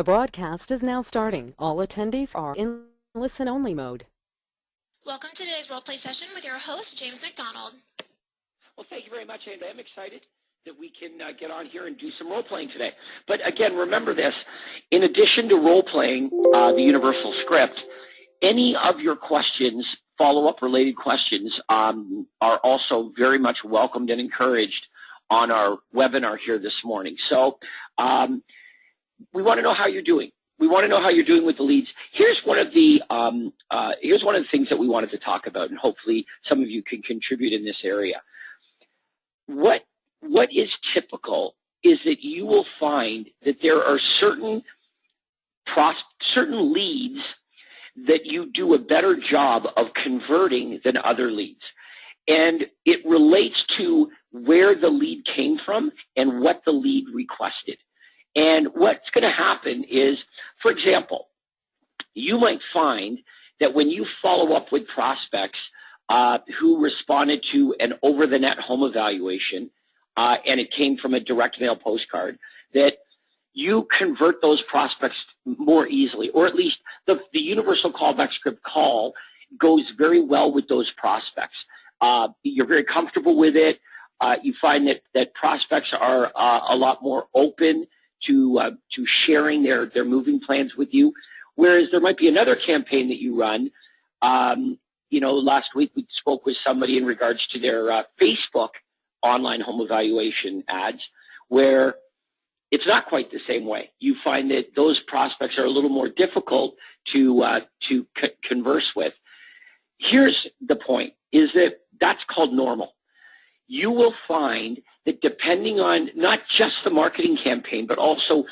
The broadcast is now starting. All attendees are in listen-only mode. Welcome to today's role play session with your host, James McDonald. Well, thank you very much, and I'm excited that we can get on here and do some role-playing today. But again, remember this. In addition to role-playing the universal script, any of your questions, follow-up related questions, are also very much welcomed and encouraged on our webinar here this morning. So we want to know how you're doing. We want to know how you're doing with the leads. Here's one of the things that we wanted to talk about, and hopefully some of you can contribute in this area. What is typical is that you will find that there are certain leads that you do a better job of converting than other leads. And it relates to where the lead came from and what the lead requested. And what's going to happen is, for example, you might find that when you follow up with prospects who responded to an over-the-net home evaluation, and it came from a direct mail postcard, that you convert those prospects more easily, or at least the universal callback script call goes very well with those prospects. You're very comfortable with it. You find that prospects are a lot more open to sharing their moving plans with you, whereas there might be another campaign that you run. Last week we spoke with somebody in regards to their Facebook online home evaluation ads, where it's not quite the same way. You find that those prospects are a little more difficult to converse with. Here's the point, is that that's called normal. You will find that depending on not just the marketing campaign, but also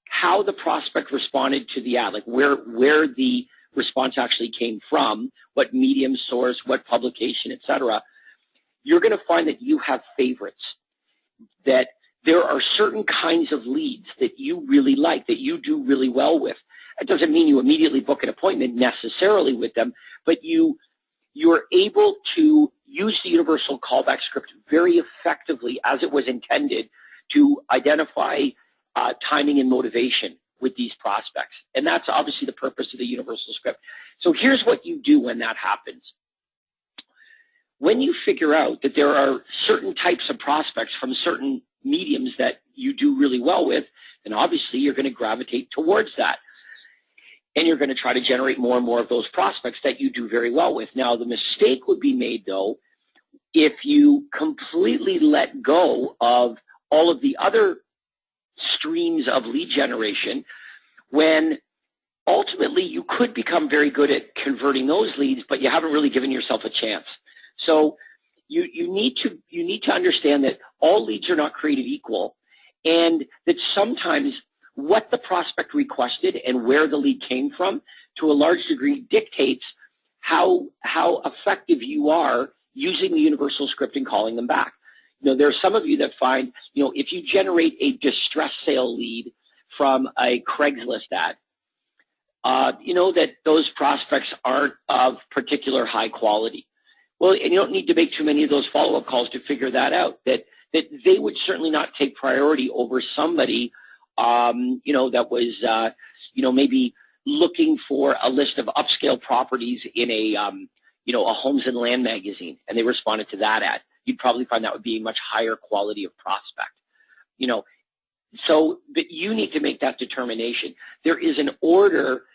how the prospect responded to the ad, like where the response actually came from, what medium source, what publication, etc., you're going to find that you have favorites, that there are certain kinds of leads that you really like, that you do really well with. It doesn't mean you immediately book an appointment necessarily with them, but you're able to use the universal callback script very effectively as it was intended to identify timing and motivation with these prospects. And that's obviously the purpose of the universal script. So here's what you do when that happens. When you figure out that there are certain types of prospects from certain mediums that you do really well with, then obviously you're going to gravitate towards that. And you're going to try to generate more and more of those prospects that you do very well with. Now, the mistake would be made, though, if you completely let go of all of the other streams of lead generation, when ultimately you could become very good at converting those leads, but you haven't really given yourself a chance. So you need to understand that all leads are not created equal, and that sometimes what the prospect requested and where the lead came from to a large degree dictates how effective you are using the universal script and calling them back. There are some of you that find, if you generate a distress sale lead from a Craigslist ad, that those prospects aren't of particular high quality. Well, and you don't need to make too many of those follow-up calls to figure that out, that they would certainly not take priority over somebody that was, maybe looking for a list of upscale properties in a Homes and Land magazine, and they responded to that ad. You'd probably find that would be a much higher quality of prospect. So that you need to make that determination. There is an order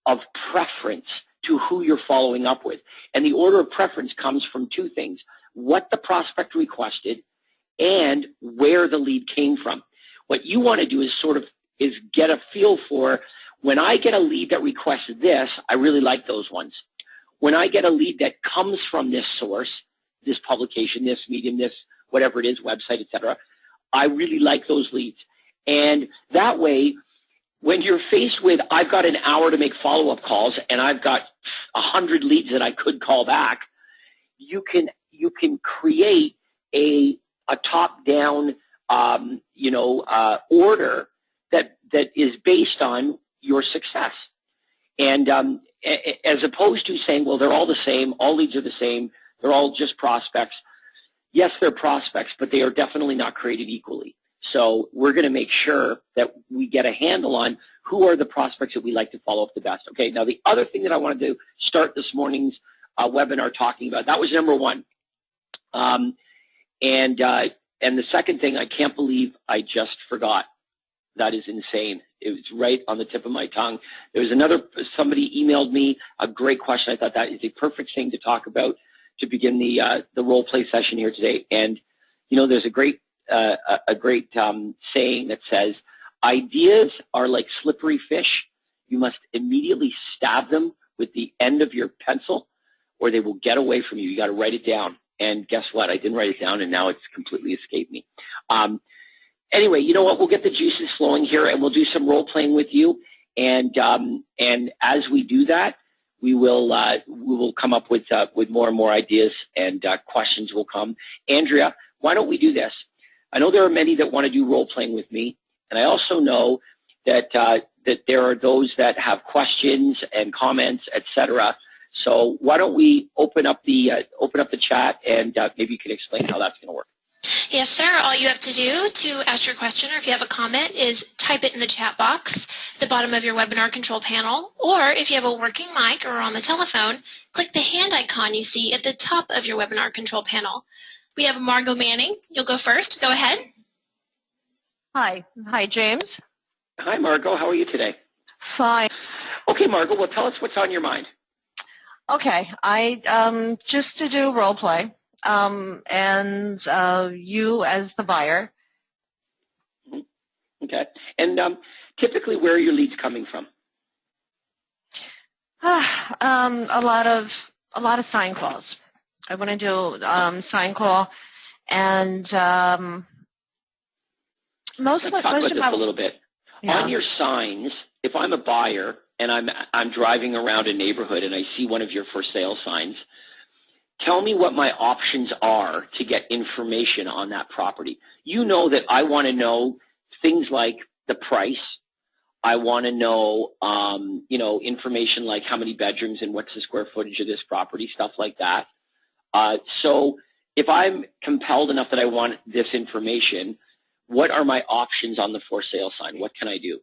of preference to who you're following up with, and the order of preference comes from two things: what the prospect requested and where the lead came from. What you want to do is get a feel for, when I get a lead that requests this, I really like those ones. When I get a lead that comes from this source, this publication, this medium, this whatever it is, website, etc., I really like those leads. And that way, when you're faced with, I've got an hour to make follow-up calls and I've got 100 leads that I could call back, you can create a top-down order that is based on your success. And as opposed to saying, well, they're all the same, all leads are the same, they're all just prospects. Yes, they're prospects, but they are definitely not created equally. So we're going to make sure that we get a handle on who are the prospects that we like to follow up the best. Okay, now the other thing that I wanted to start this morning's webinar talking about, that was number one. And the second thing, I can't believe I just forgot. That is insane. It was right on the tip of my tongue. There was somebody emailed me a great question. I thought that is a perfect thing to talk about to begin the role play session here today. And, you know, there's a great saying that says, ideas are like slippery fish. You must immediately stab them with the end of your pencil or they will get away from you. You got to write it down. And guess what? I didn't write it down, and now it's completely escaped me. Anyway, you know what? We'll get the juices flowing here, and we'll do some role playing with you. And as we do that, we will come up with more and more ideas, and questions will come. Andrea, why don't we do this? I know there are many that want to do role playing with me, and I also know that that there are those that have questions and comments, etc. So why don't we open up the chat, and maybe you can explain how that's going to work. Yes, sir. All you have to do to ask your question, or if you have a comment, is type it in the chat box at the bottom of your webinar control panel. Or if you have a working mic or on the telephone, click the hand icon you see at the top of your webinar control panel. We have Margot Manning. You'll go first. Go ahead. Hi. Hi, James. Hi, Margot. How are you today? Fine. Okay, Margot. Well, tell us what's on your mind. Okay. I just to do role play, and you as the buyer. Okay. And typically, where are your leads coming from? A lot of sign calls. I want to do sign call, and Let's talk about this a little bit. Yeah. On your signs, if I'm a buyer and I'm driving around a neighborhood and I see one of your for sale signs, tell me what my options are to get information on that property. You know that I want to know things like the price. I want to know, information like how many bedrooms and what's the square footage of this property, stuff like that. So if I'm compelled enough that I want this information, what are my options on the for sale sign? What can I do?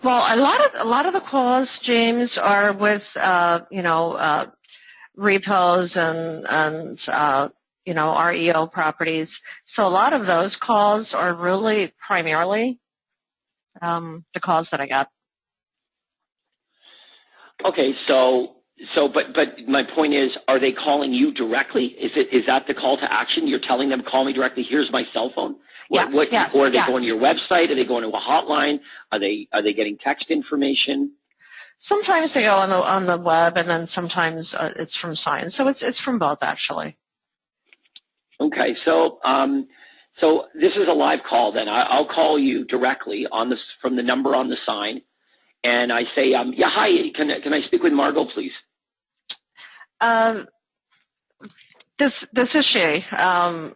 Well, a lot of the calls, James, are with repos and REO properties. So a lot of those calls are really primarily the calls that I got. Okay, but my point is, are they calling you directly? Is that the call to action? You're telling them, call me directly. Here's my cell phone. Yes. Or are they going to your website? Are they going to a hotline? Are they getting text information? Sometimes they go on the web, and then sometimes it's from signs. So it's from both, actually. Okay, so this is a live call. Then I'll call you directly from the number on the sign, and I say, yeah, hi. Can I speak with Margot, please? This is she. Hi.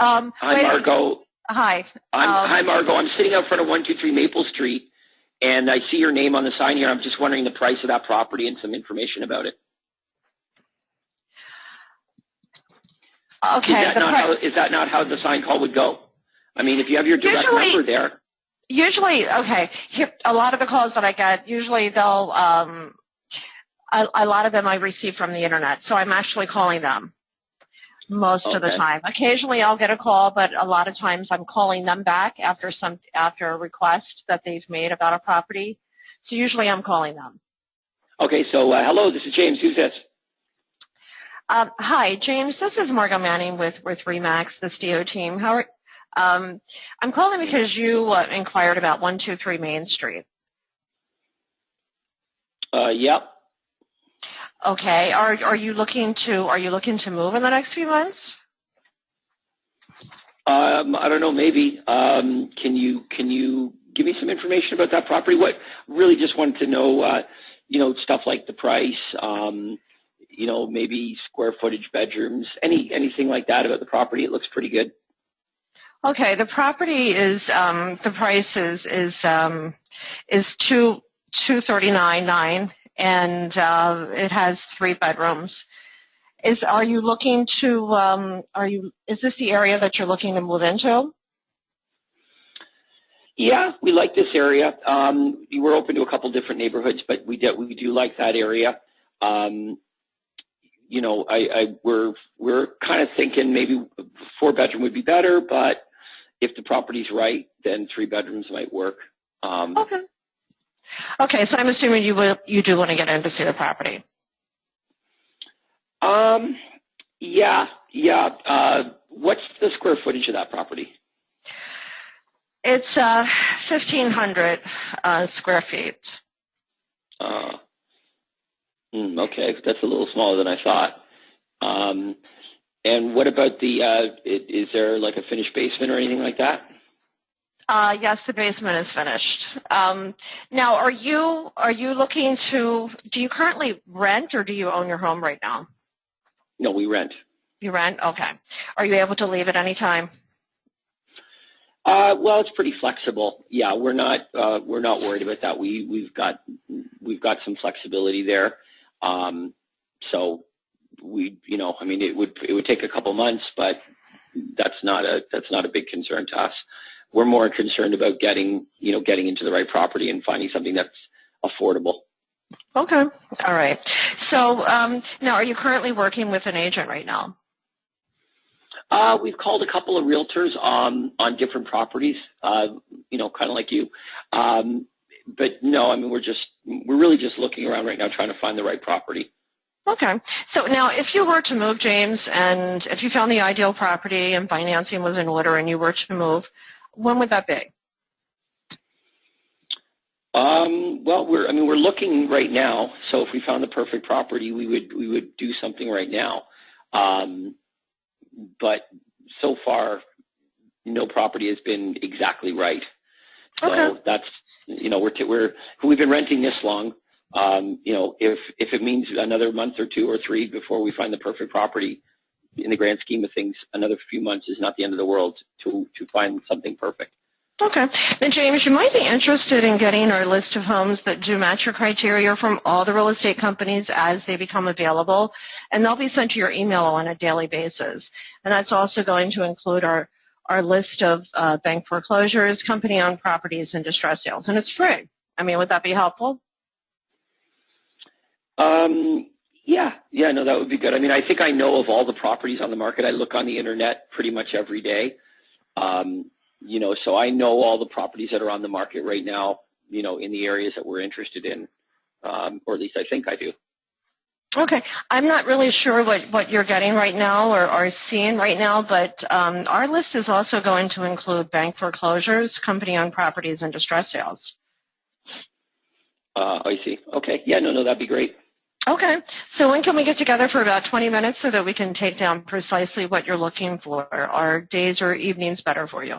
Hi, Margot. Hi. Hi, Margot. I'm sitting out front of 123 Maple Street, and I see your name on the sign here. I'm just wondering the price of that property and some information about it. Okay. Is that not how the sign call would go? I mean, if you have your direct number there. Usually, okay. A lot of the calls that I get, usually they'll, a lot of them I receive from the internet, so I'm actually calling them most of the time. Occasionally I'll get a call, but a lot of times I'm calling them back after a request that they've made about a property. So usually I'm calling them. Okay, so hello, this is James. Who's this? Hi, James. This is Margot Manning with RE/MAX, the STO team. I'm calling because you inquired about 123 Main Street. Yep. Okay. Are you looking to move in the next few months? I don't know. Maybe. Can you give me some information about that property? Really just wanted to know, stuff like the price. Maybe square footage, bedrooms, anything like that about the property. It looks pretty good. Okay. The property is the price is $239,900. And it has 3 bedrooms. Is this the area that you're looking to move into? Yeah, we like this area. We're open to a couple different neighborhoods, but we do like that area. You know, we're kind of thinking maybe 4-bedroom would be better, but if the property's right, then 3 bedrooms might work. Okay. Okay, so I'm assuming you do want to get in to see the property. Yeah. What's the square footage of that property? It's 1,500 square feet. Okay, that's a little smaller than I thought. And what about the? Is there like a finished basement or anything like that? Yes, the basement is finished. Now, are you looking to? Do you currently rent, or do you own your home right now? No, we rent. You rent? Okay. Are you able to leave at any time? Well, it's pretty flexible. Yeah, we're not worried about that. We've got some flexibility there. So I mean, it would take a couple months, but that's not a big concern to us. We're more concerned about getting into the right property and finding something that's affordable. Okay. All right. So now, are you currently working with an agent right now? We've called a couple of realtors on different properties, kind of like you. But no, I mean, we're really just looking around right now trying to find the right property. Okay. So now, if you were to move, James, and if you found the ideal property and financing was in order and you were to move, when would that be? Well, we're looking right now. So if we found the perfect property, we would do something right now. But so far, no property has been exactly right. So okay. That's we've been renting this long. If it means another month or 2 or 3 before we find the perfect property, in the grand scheme of things, another few months is not the end of the world to find something perfect. Okay. Then, James, you might be interested in getting our list of homes that do match your criteria from all the real estate companies as they become available, and they'll be sent to your email on a daily basis. And that's also going to include our list of bank foreclosures, company-owned properties, and distress sales, and it's free. I mean, would that be helpful? Yeah, no, that would be good. I mean, I think I know of all the properties on the market. I look on the internet pretty much every day. So I know all the properties that are on the market right now, in the areas that we're interested in, or at least I think I do. Okay. I'm not really sure what you're getting right now or seeing right now, but our list is also going to include bank foreclosures, company-owned properties, and distress sales. I see. Okay. Yeah, no, that'd be great. Okay. So when can we get together for about 20 minutes so that we can take down precisely what you're looking for? Are days or evenings better for you?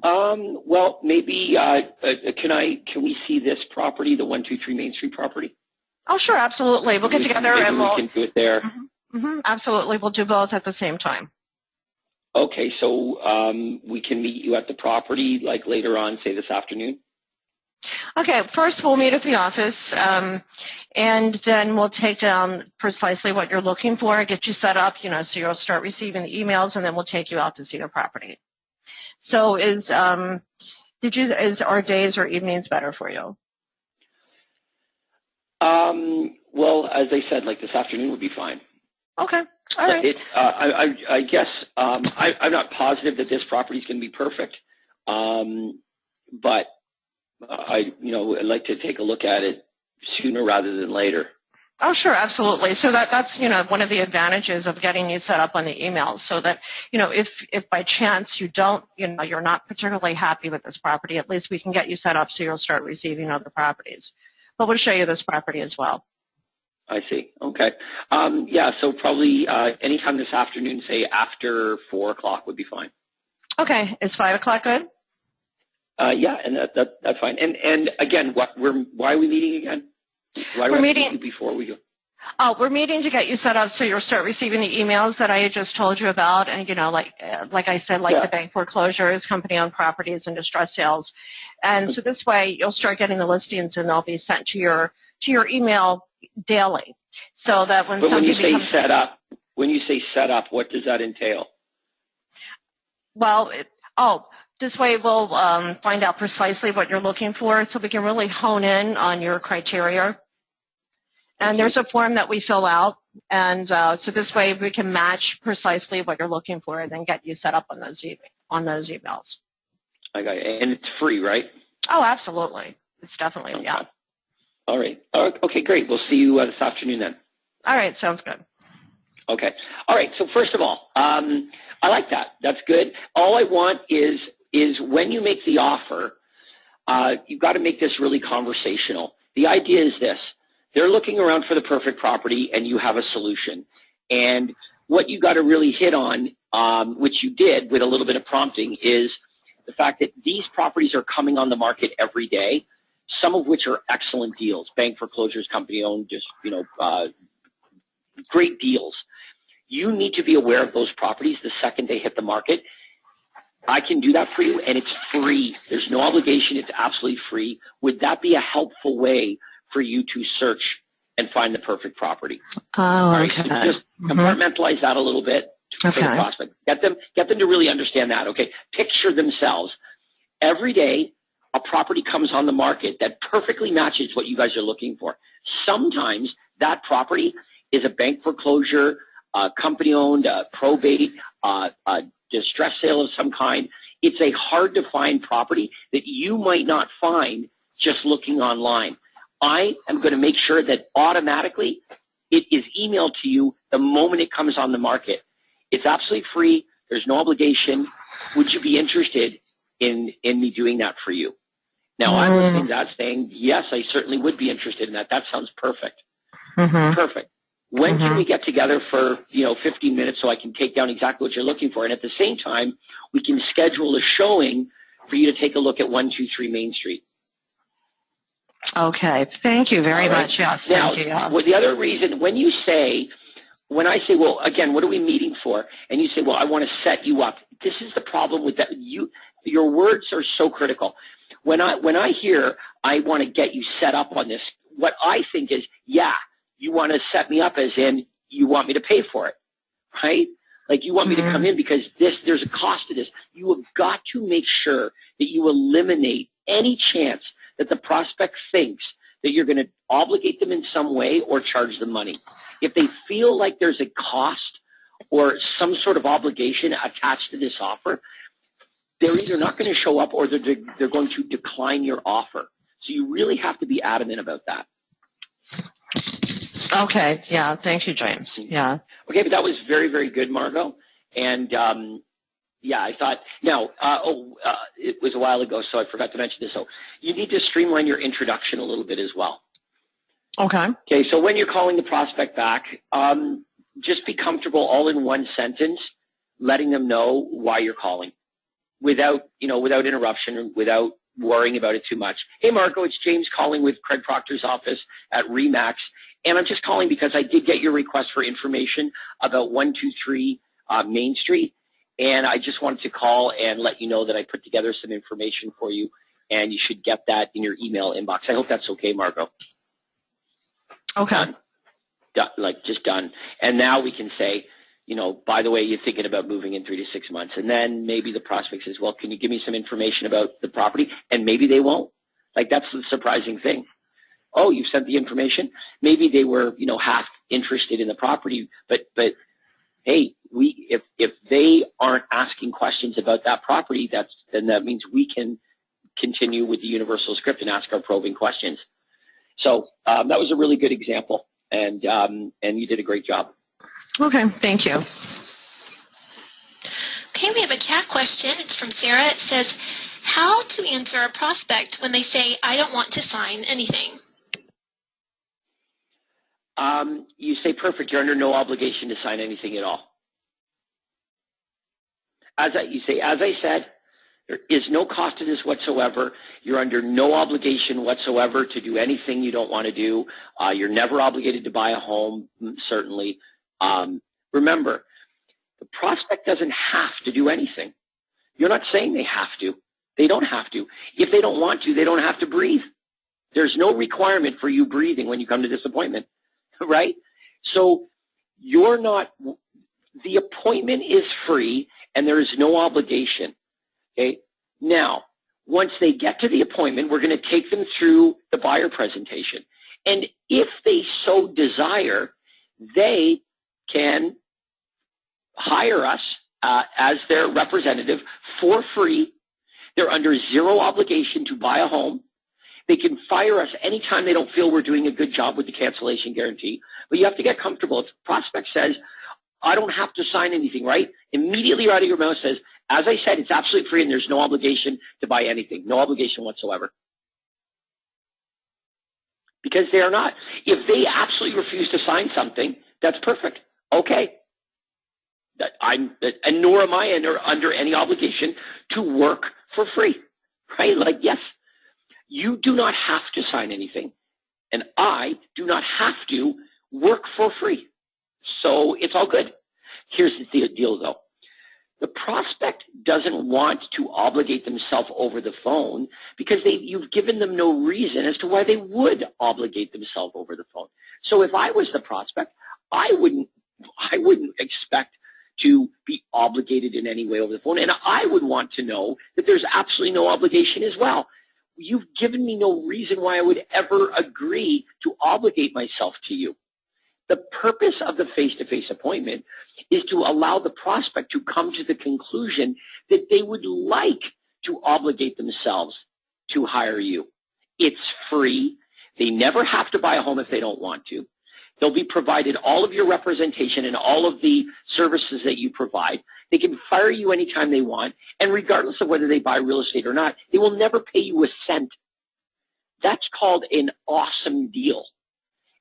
Well, maybe can we see this property, the 123 Main Street property? Oh, sure, absolutely. We'll get together and we can do it there. Absolutely. We'll do both at the same time. Okay, so we can meet you at the property like later on, say this afternoon? Okay, first we'll meet at the office, and then we'll take down precisely what you're looking for, get you set up, so you'll start receiving the emails, and then we'll take you out to see the property. So is our days or evenings better for you? Well, as I said, like this afternoon would be fine. Okay, all right. I guess I'm not positive that this property is going to be perfect, but I'd like to take a look at it sooner rather than later. Oh, sure, absolutely. So that's one of the advantages of getting you set up on the emails, so that if by chance you don't you're not particularly happy with this property, at least we can get you set up so you'll start receiving other properties. But we'll show you this property as well. I see. Okay. Yeah. So probably anytime this afternoon, say after 4 o'clock, would be fine. Okay. Is 5 o'clock good? Yeah, and that's fine. And again, why are we meeting again? Why do we're we meeting meet you before we go? We're meeting to get you set up so you'll start receiving the emails that I had just told you about, and like I said, the bank foreclosures, company-owned properties, and distress sales. And so this way, you'll start getting the listings, and they'll be sent to your email daily, so that when somebody becomes when you say set up, what does that entail? Well, This way we'll find out precisely what you're looking for so we can really hone in on your criteria. And there's a form that we fill out, and so this way we can match precisely what you're looking for and then get you set up on those emails. I got it. And it's free, right? Oh, absolutely. It's definitely, Okay. yeah. All right. Okay, great. We'll see you this afternoon then. All right, sounds good. Okay. All right. So first of all, I like that. That's good. All I want is when you make the offer, you've got to make this really conversational. The idea is this. They're looking around for the perfect property, and you have a solution. And what you got to really hit on, which you did with a little bit of prompting, is the fact that these properties are coming on the market every day, some of which are excellent deals, bank foreclosures, company-owned, just, great deals. You need to be aware of those properties the second they hit the market. I can do that for you, and it's free. There's no obligation. It's absolutely free. Would that be a helpful way for you to search and find the perfect property? Oh, okay. So just compartmentalize that a little bit for the prospect. Get them to really understand that, okay? Picture themselves. Every day, a property comes on the market that perfectly matches what you guys are looking for. Sometimes that property is a bank foreclosure, company-owned, probate, distress sale of some kind. It's a hard-to-find property that you might not find just looking online. I am going to make sure that automatically it is emailed to you the moment it comes on the market. It's absolutely free. There's no obligation. Would you be interested in me doing that for you? Now, I'm listening to that saying, yes, I certainly would be interested in that. That sounds perfect. Perfect. When can we get together for, 15 minutes so I can take down exactly what you're looking for? And at the same time, we can schedule a showing for you to take a look at 123 Main Street. Okay. Thank you very much. Yes. Now, thank you. Yeah. the other reason, when I say, well, again, what are we meeting for? And you say, well, I want to set you up. This is the problem with that. Your words are so critical. When I hear I want to get you set up on this, what I think is, yeah, you want to set me up as in you want me to pay for it, right? Like you want me to come in because there's a cost to this. You have got to make sure that you eliminate any chance that the prospect thinks that you're going to obligate them in some way or charge them money. If they feel like there's a cost or some sort of obligation attached to this offer, they're either not going to show up or they're going to decline your offer. So you really have to be adamant about that. Okay. Yeah. Thank you, James. Yeah. Okay, but that was very, very good, Margot. And yeah, I thought. Now, it was a while ago, so I forgot to mention this. So you need to streamline your introduction a little bit as well. Okay. Okay. So when you're calling the prospect back, just be comfortable all in one sentence, letting them know why you're calling, without interruption and without worrying about it too much. Hey, Marco, it's James calling with Craig Proctor's office at REMAX, and I'm just calling because I did get your request for information about 123 Main Street, and I just wanted to call and let you know that I put together some information for you, and you should get that in your email inbox. I hope that's okay, Marco. Okay. Done. Just done. And now we can say, by the way, you're thinking about moving in 3 to 6 months. And then maybe the prospect says, well, can you give me some information about the property? And maybe they won't. That's the surprising thing. Oh, you've sent the information? Maybe they were, half interested in the property. But hey, if they aren't asking questions about that property, then that means we can continue with the universal script and ask our probing questions. So that was a really good example, and you did a great job. Okay, thank you. Okay, we have a chat question. It's from Sarah. It says, how to answer a prospect when they say, I don't want to sign anything? You say, perfect, you're under no obligation to sign anything at all. As I said, there is no cost to this whatsoever. You're under no obligation whatsoever to do anything you don't want to do. You're never obligated to buy a home, certainly. Remember, the prospect doesn't have to do anything. You're not saying they have to. They don't have to. If they don't want to, they don't have to breathe. There's no requirement for you breathing when you come to this appointment, right? So the appointment is free and there is no obligation, okay? Now, once they get to the appointment, we're going to take them through the buyer presentation. And if they so desire, they can hire us as their representative for free. They're under zero obligation to buy a home. They can fire us anytime they don't feel we're doing a good job with the cancellation guarantee. But you have to get comfortable. If the prospect says, I don't have to sign anything, right? Immediately out of your mouth says, as I said, it's absolutely free and there's no obligation to buy anything. No obligation whatsoever. Because they are not. If they absolutely refuse to sign something, that's perfect. Okay. And nor am I under any obligation to work for free. Right? Like, yes, you do not have to sign anything. And I do not have to work for free. So it's all good. Here's the deal, though. The prospect doesn't want to obligate themselves over the phone because you've given them no reason as to why they would obligate themselves over the phone. So if I was the prospect, I wouldn't expect to be obligated in any way over the phone, and I would want to know that there's absolutely no obligation as well. You've given me no reason why I would ever agree to obligate myself to you. The purpose of the face-to-face appointment is to allow the prospect to come to the conclusion that they would like to obligate themselves to hire you. It's free. They never have to buy a home if they don't want to. They'll be provided all of your representation and all of the services that you provide. They can fire you anytime they want, and regardless of whether they buy real estate or not, they will never pay you a cent. That's called an awesome deal.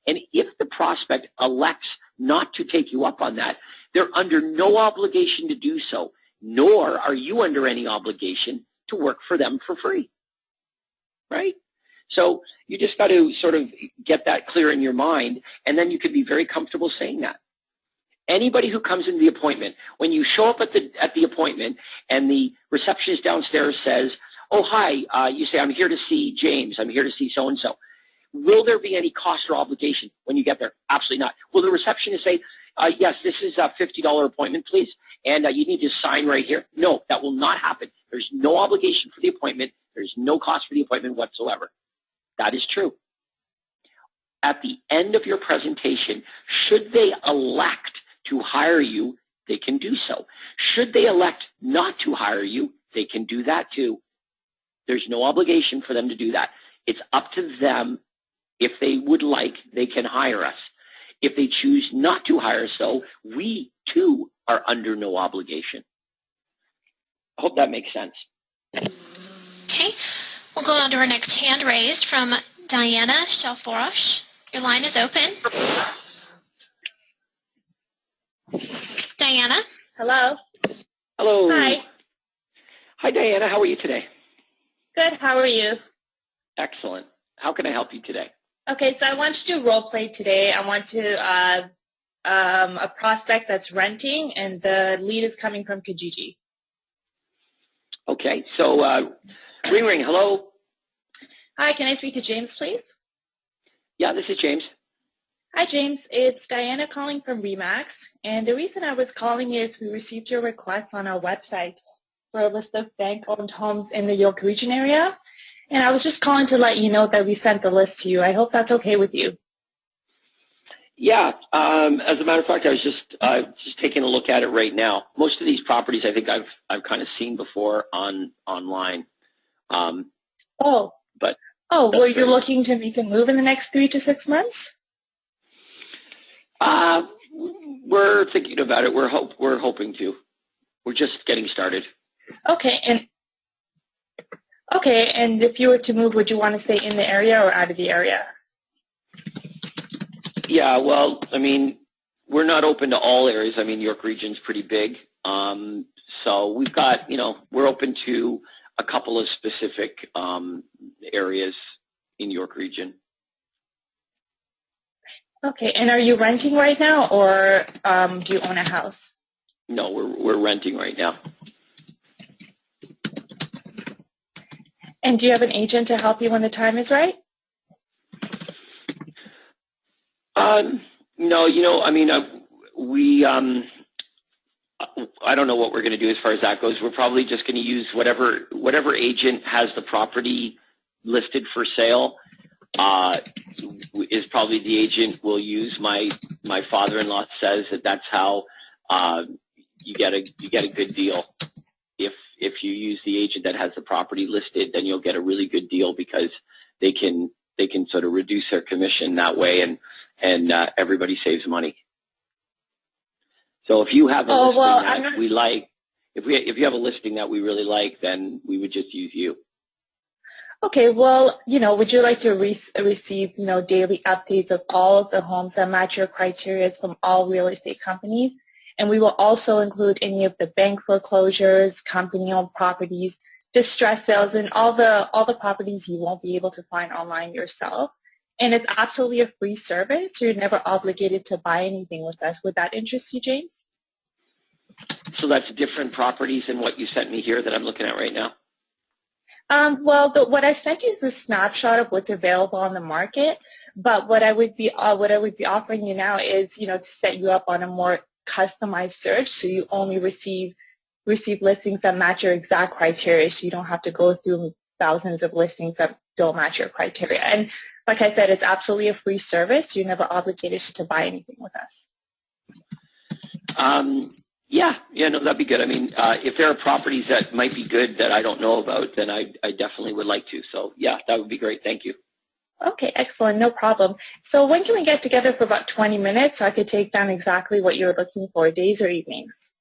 And if the prospect elects not to take you up on that, they're under no obligation to do so, nor are you under any obligation to work for them for free, right? So you just got to sort of get that clear in your mind, and then you can be very comfortable saying that. Anybody who comes into the appointment, when you show up at the appointment and the receptionist downstairs says, oh, hi, you say, I'm here to see James, I'm here to see so-and-so. Will there be any cost or obligation when you get there? Absolutely not. Will the receptionist say, yes, this is a $50 appointment, please, and you need to sign right here? No, that will not happen. There's no obligation for the appointment. There's no cost for the appointment whatsoever. That is true. At the end of your presentation, should they elect to hire you, they can do so. Should they elect not to hire you, they can do that too. There's no obligation for them to do that. It's up to them. If they would like, they can hire us. If they choose not to hire us, though, we, too, are under no obligation. I hope that makes sense. Okay. We'll go on to our next hand raised from Diana Shalforosh. Your line is open. Diana? Hello. Hello. Hi. Hi, Diana. How are you today? Good. How are you? Excellent. How can I help you today? Okay, so I want to do role play today. I want to a prospect that's renting, and the lead is coming from Kijiji. Okay. So, ring, ring. Hello. Hi, can I speak to James, please? Yeah, this is James. Hi, James. It's Diana calling from RE/MAX, and the reason I was calling is we received your request on our website for a list of bank-owned homes in the York Region area. And I was just calling to let you know that we sent the list to you. I hope that's okay with you. Yeah. As a matter of fact, I was just taking a look at it right now. Most of these properties, I think I've kind of seen before online. But were you looking to make a move in the next 3 to 6 months? We're thinking about it. We're hoping to. We're just getting started. Okay, and if you were to move, would you want to stay in the area or out of the area? Yeah, well, I mean, we're not open to all areas. I mean, York Region's pretty big. So we've got, we're open to a couple of specific areas in York Region. Okay, and are you renting right now, or do you own a house? No, we're renting right now. And do you have an agent to help you when the time is right? No, I mean, I don't know what we're going to do as far as that goes. We're probably just going to use whatever agent has the property listed for sale is probably the agent we'll use. My father-in-law says that's how you get a good deal. If you use the agent that has the property listed, then you'll get a really good deal because they can sort of reduce their commission that way, and everybody saves money. So if you have a listing that we like, if you have a listing that we really like, then we would just use you. Okay, well, would you like to receive, daily updates of all of the homes that match your criteria from all real estate companies? And we will also include any of the bank foreclosures, company-owned properties, distress sales, and all the properties you won't be able to find online yourself. And it's absolutely a free service, so you're never obligated to buy anything with us. Would that interest you, James? So that's different properties than what you sent me here that I'm looking at right now? Well, what I've sent you is a snapshot of what's available on the market. But what I would be offering you now is, to set you up on a more customized search, so you only receive listings that match your exact criteria, so you don't have to go through thousands of listings that don't match your criteria. And like I said, it's absolutely a free service. So you're never obligated to buy anything with us. Yeah, no, that'd be good. I mean, if there are properties that might be good that I don't know about, then I definitely would like to. So, yeah, that would be great. Thank you. Okay, excellent. No problem. So when can we get together for about 20 minutes so I could take down exactly what you're looking for, days or evenings?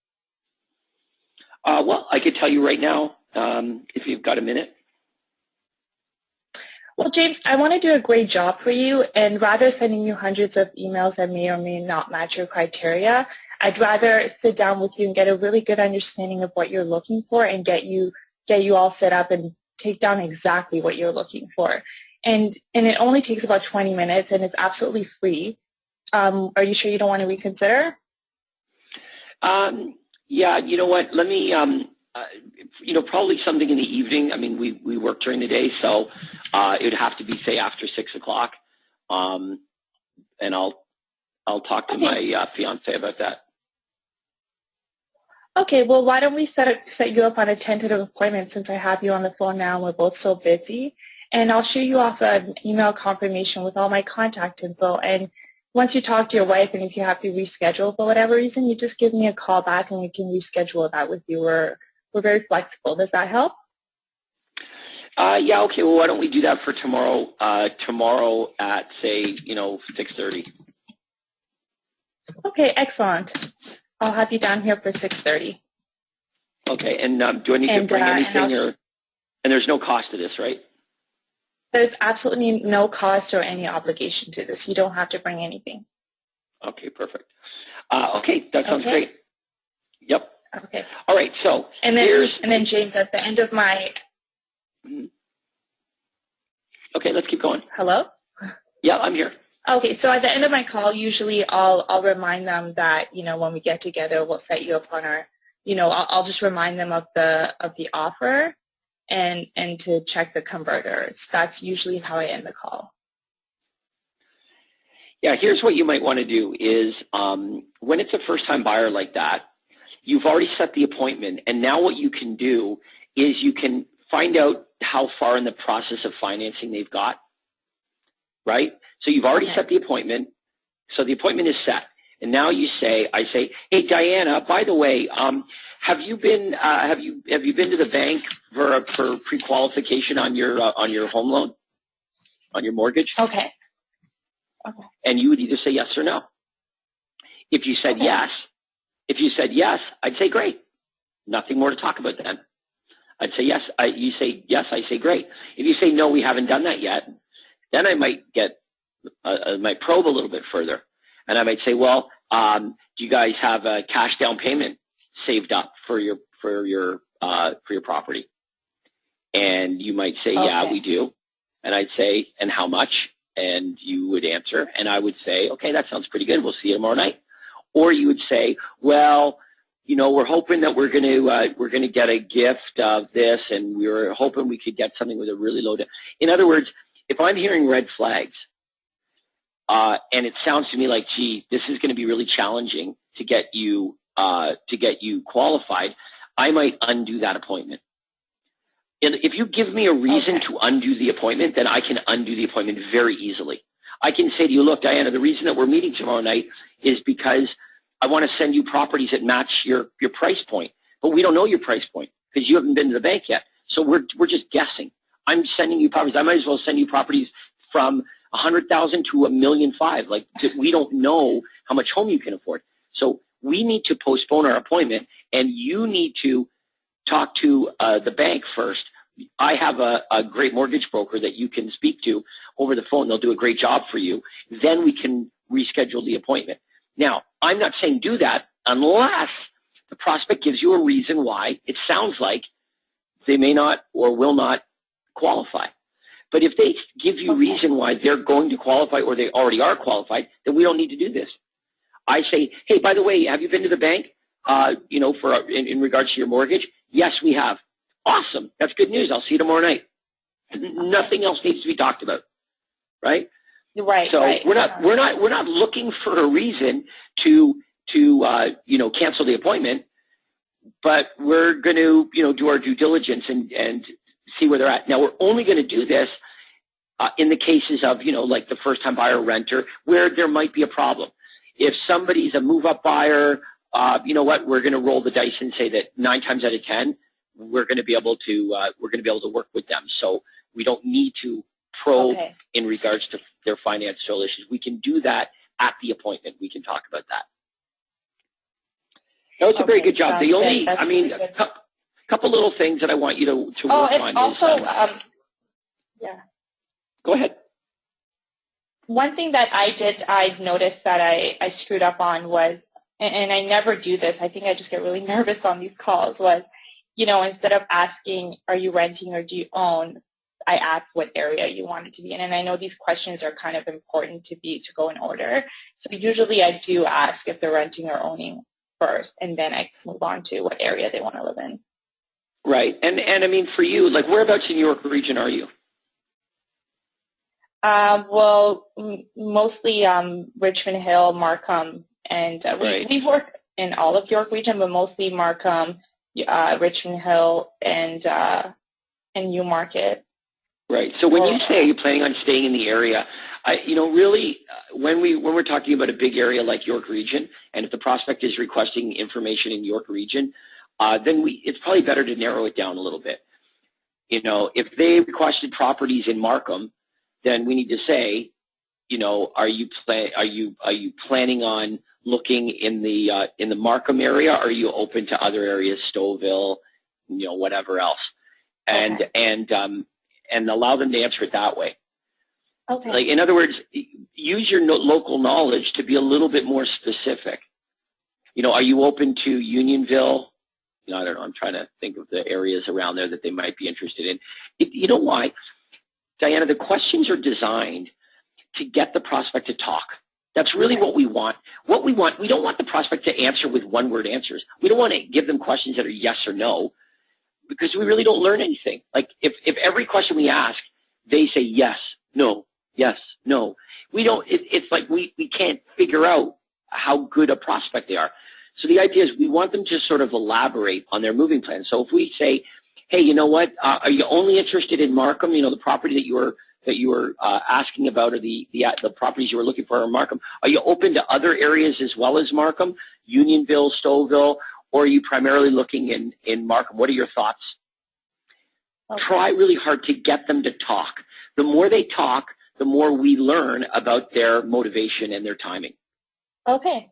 Well, I could tell you right now if you've got a minute. Well, James, I want to do a great job for you, and rather sending you hundreds of emails that may or may not match your criteria, I'd rather sit down with you and get a really good understanding of what you're looking for and get you all set up and take down exactly what you're looking for. And it only takes about 20 minutes, and it's absolutely free. Are you sure you don't want to reconsider? Yeah, you know what? Let me, probably something in the evening. I mean, we work during the day, so it would have to be, say, after 6 o'clock. And I'll talk to my fiance about that. Okay, well, why don't we set you up on a tentative appointment since I have you on the phone now and we're both so busy. And I'll shoot you off an email confirmation with all my contact info. And once you talk to your wife and if you have to reschedule for whatever reason, you just give me a call back and we can reschedule that with you. We're very flexible. Does that help? Yeah, okay. Well, why don't we do that for tomorrow? Tomorrow at, say, 6:30. Okay, excellent. I'll have you down here for 6:30. Okay, and do I need to bring anything? And there's no cost to this, right? There's absolutely no cost or any obligation to this. You don't have to bring anything. Okay, perfect. Okay, that sounds great. Yep. Okay. All right, so and then James, at the end of my... Okay, let's keep going. Hello? Yeah, I'm here. Okay, so at the end of my call, usually I'll remind them that, when we get together, we'll set you up on our, I'll just remind them of the offer and to check the converters. That's usually how I end the call. Yeah, here's what you might want to do is when it's a first-time buyer like that, you've already set the appointment, and now what you can do is you can find out how far in the process of financing they've got, right? So you've already set the appointment, so the appointment is set. And now I say, hey Diana, by the way, have you been to the bank for pre-qualification on your home loan, on your mortgage? Okay. And you would either say yes or no. If you said yes, I'd say great. Nothing more to talk about then. I'd say yes. You say yes, I say great. If you say no, we haven't done that yet, then I might might probe a little bit further, and I might say, well, do you guys have a cash down payment saved up for your property? And you might say, yeah, we do. And I'd say, and how much? And you would answer, and I would say, okay, that sounds pretty good. We'll see you tomorrow night. Or you would say, well, we're hoping that we're going to get a gift of this, and we were hoping we could get something with a really low. In other words, if I'm hearing red flags, and it sounds to me like, gee, this is going to be really challenging to get you to get you qualified, I might undo that appointment. And if you give me a reason to undo the appointment, then I can undo the appointment very easily. I can say to you, look, Diana, the reason that we're meeting tomorrow night is because I want to send you properties that match your price point. But we don't know your price point because you haven't been to the bank yet. So we're just guessing. I'm sending you properties. I might as well send you properties from $100,000 to $1.5 million. Like, we don't know how much home you can afford. So we need to postpone our appointment, and you need to talk to the bank first. I have a great mortgage broker that you can speak to over the phone. They'll do a great job for you. Then we can reschedule the appointment. Now, I'm not saying do that unless the prospect gives you a reason why it sounds like they may not or will not qualify. But if they give you reason why they're going to qualify or they already are qualified, then we don't need to do this. I say, hey, by the way, have you been to the bank, in regards to your mortgage? Yes, we have. Awesome. That's good news. I'll see you tomorrow night. Nothing else needs to be talked about, right? Right. So right. we're not looking for a reason to cancel the appointment, but we're going to do our due diligence and see where they're at. Now, we're only going to do this in the cases of like the first time buyer or renter where there might be a problem. If somebody's a move-up buyer, you know what? We're going to roll the dice and say that 9 times out of 10, we're going to be able to work with them. So we don't need to probe in regards to their financial issues. We can do that at the appointment. We can talk about that. That was a very good job. The only, a couple little things that I want you to work on. And also, Go ahead. One thing that I noticed that I screwed up on was, and I never do this, I think I just get really nervous on these calls, was, instead of asking, are you renting or do you own, I asked what area you wanted to be in. And I know these questions are kind of important to go in order. So usually I do ask if they're renting or owning first, and then I move on to what area they want to live in. Right. And I mean, for you, like, whereabouts in York region are you? Well, mostly Richmond Hill, Markham, and we work in all of York region, but mostly Markham, Richmond Hill, and Newmarket. Right. So when you say you're planning on staying in the area, really, when we're talking about a big area like York region, and if the prospect is requesting information in York region, then it's probably better to narrow it down a little bit. If they requested properties in Markham, then we need to say, are you planning on looking in the Markham area? Or are you open to other areas, Stouffville, whatever else, and allow them to answer it that way. Okay. Like, in other words, use your local knowledge to be a little bit more specific. Are you open to Unionville? I don't know. I'm trying to think of the areas around there that they might be interested in. You know why? Diana, the questions are designed to get the prospect to talk. That's really what we want. We don't want the prospect to answer with one-word answers. We don't want to give them questions that are yes or no, because we really don't learn anything. Like, if every question we ask, they say yes, no, yes, no, it's like we can't figure out how good a prospect they are. So the idea is we want them to sort of elaborate on their moving plan. So if we say, hey, you know what, are you only interested in Markham? The property that you were asking about, or the properties you were looking for in Markham. Are you open to other areas as well as Markham, Unionville, Stouffville, or are you primarily looking in Markham? What are your thoughts? Okay. Try really hard to get them to talk. The more they talk, the more we learn about their motivation and their timing. Okay.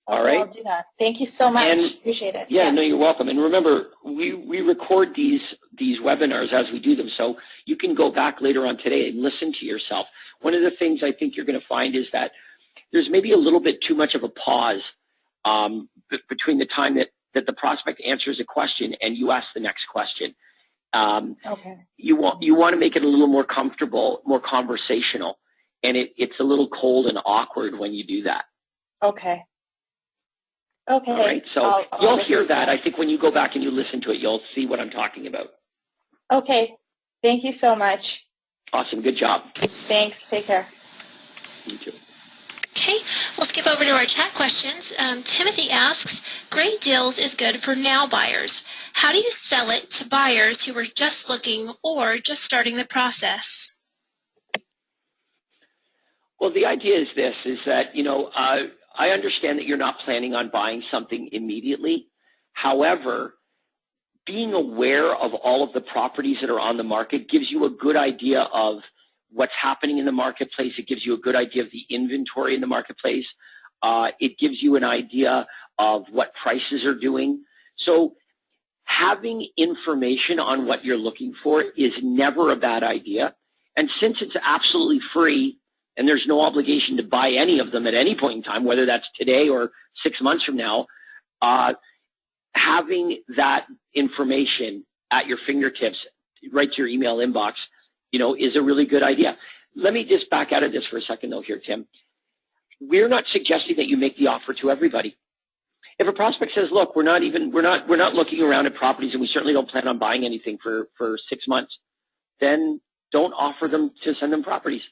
All right. I'll do that. Thank you so much. Appreciate it. Yeah, no, you're welcome. And remember, we record these webinars as we do them, so you can go back later on today and listen to yourself. One of the things I think you're going to find is that there's maybe a little bit too much of a pause between the time that the prospect answers a question and you ask the next question. You want to make it a little more comfortable, more conversational, and it's a little cold and awkward when you do that. Okay. Okay. All right. So you'll hear that. I think when you go back and you listen to it, you'll see what I'm talking about. Okay. Thank you so much. Awesome. Good job. Thanks. Take care. You too. Okay, we'll skip over to our chat questions. Timothy asks, great deals is good for now buyers. How do you sell it to buyers who are just looking or just starting the process? Well, the idea is this, is that, I understand that you're not planning on buying something immediately. However, being aware of all of the properties that are on the market gives you a good idea of what's happening in the marketplace. It gives you a good idea of the inventory in the marketplace. It gives you an idea of what prices are doing. So having information on what you're looking for is never a bad idea. And since it's absolutely free and there's no obligation to buy any of them at any point in time, whether that's today or 6 months from now, having that information at your fingertips, right to your email inbox, is a really good idea. Let me just back out of this for a second, though, here, Tim. We're not suggesting that you make the offer to everybody. If a prospect says, "Look, we're not looking around at properties, and we certainly don't plan on buying anything for 6 months," then don't offer them to send them properties.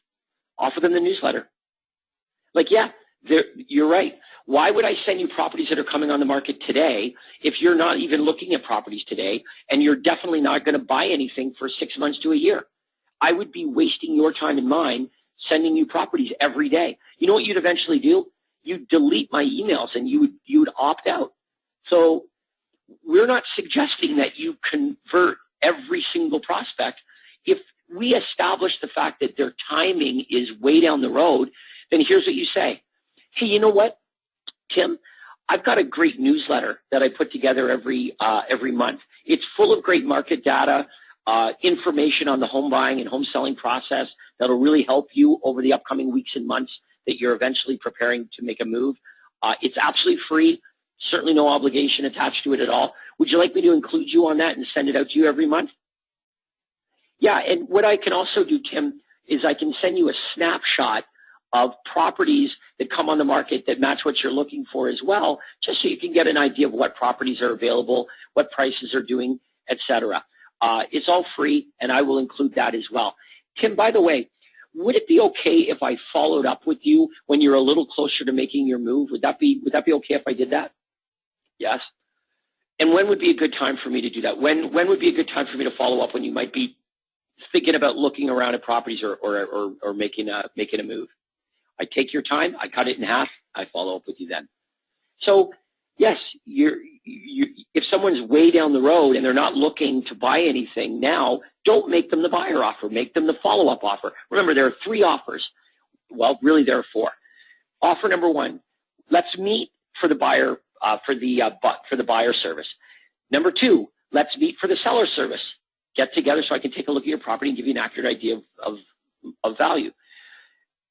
Offer them the newsletter. You're right. Why would I send you properties that are coming on the market today if you're not even looking at properties today, and you're definitely not going to buy anything for 6 months to a year? I would be wasting your time and mine sending you properties every day. You know what you'd eventually do? You'd delete my emails and you would opt out. So we're not suggesting that you convert every single prospect. If we establish the fact that their timing is way down the road, then here's what you say. Hey, you know what, Tim? I've got a great newsletter that I put together every month. It's full of great market data, information on the home buying and home selling process that'll really help you over the upcoming weeks and months that you're eventually preparing to make a move. It's absolutely free, certainly no obligation attached to it at all. Would you like me to include you on that and send it out to you every month? Yeah, and what I can also do, Tim, is I can send you a snapshot of properties that come on the market that match what you're looking for as well, just so you can get an idea of what properties are available, what prices are doing, etc. It's all free, and I will include that as well. Tim, by the way, would it be okay if I followed up with you when you're a little closer to making your move? Would that be okay if I did that? Yes. And when would be a good time for me to do that? When would be a good time for me to follow up when you might be thinking about looking around at properties or making a move? I take your time, I cut it in half, I follow up with you then. So yes, if someone's way down the road and they're not looking to buy anything now, don't make them the buyer offer. Make them the follow-up offer. Remember, there are 3 offers. Well, really, there are 4. Offer number 1: let's meet for the buyer for the buyer service. Number 2: let's meet for the seller service. Get together so I can take a look at your property and give you an accurate idea of value.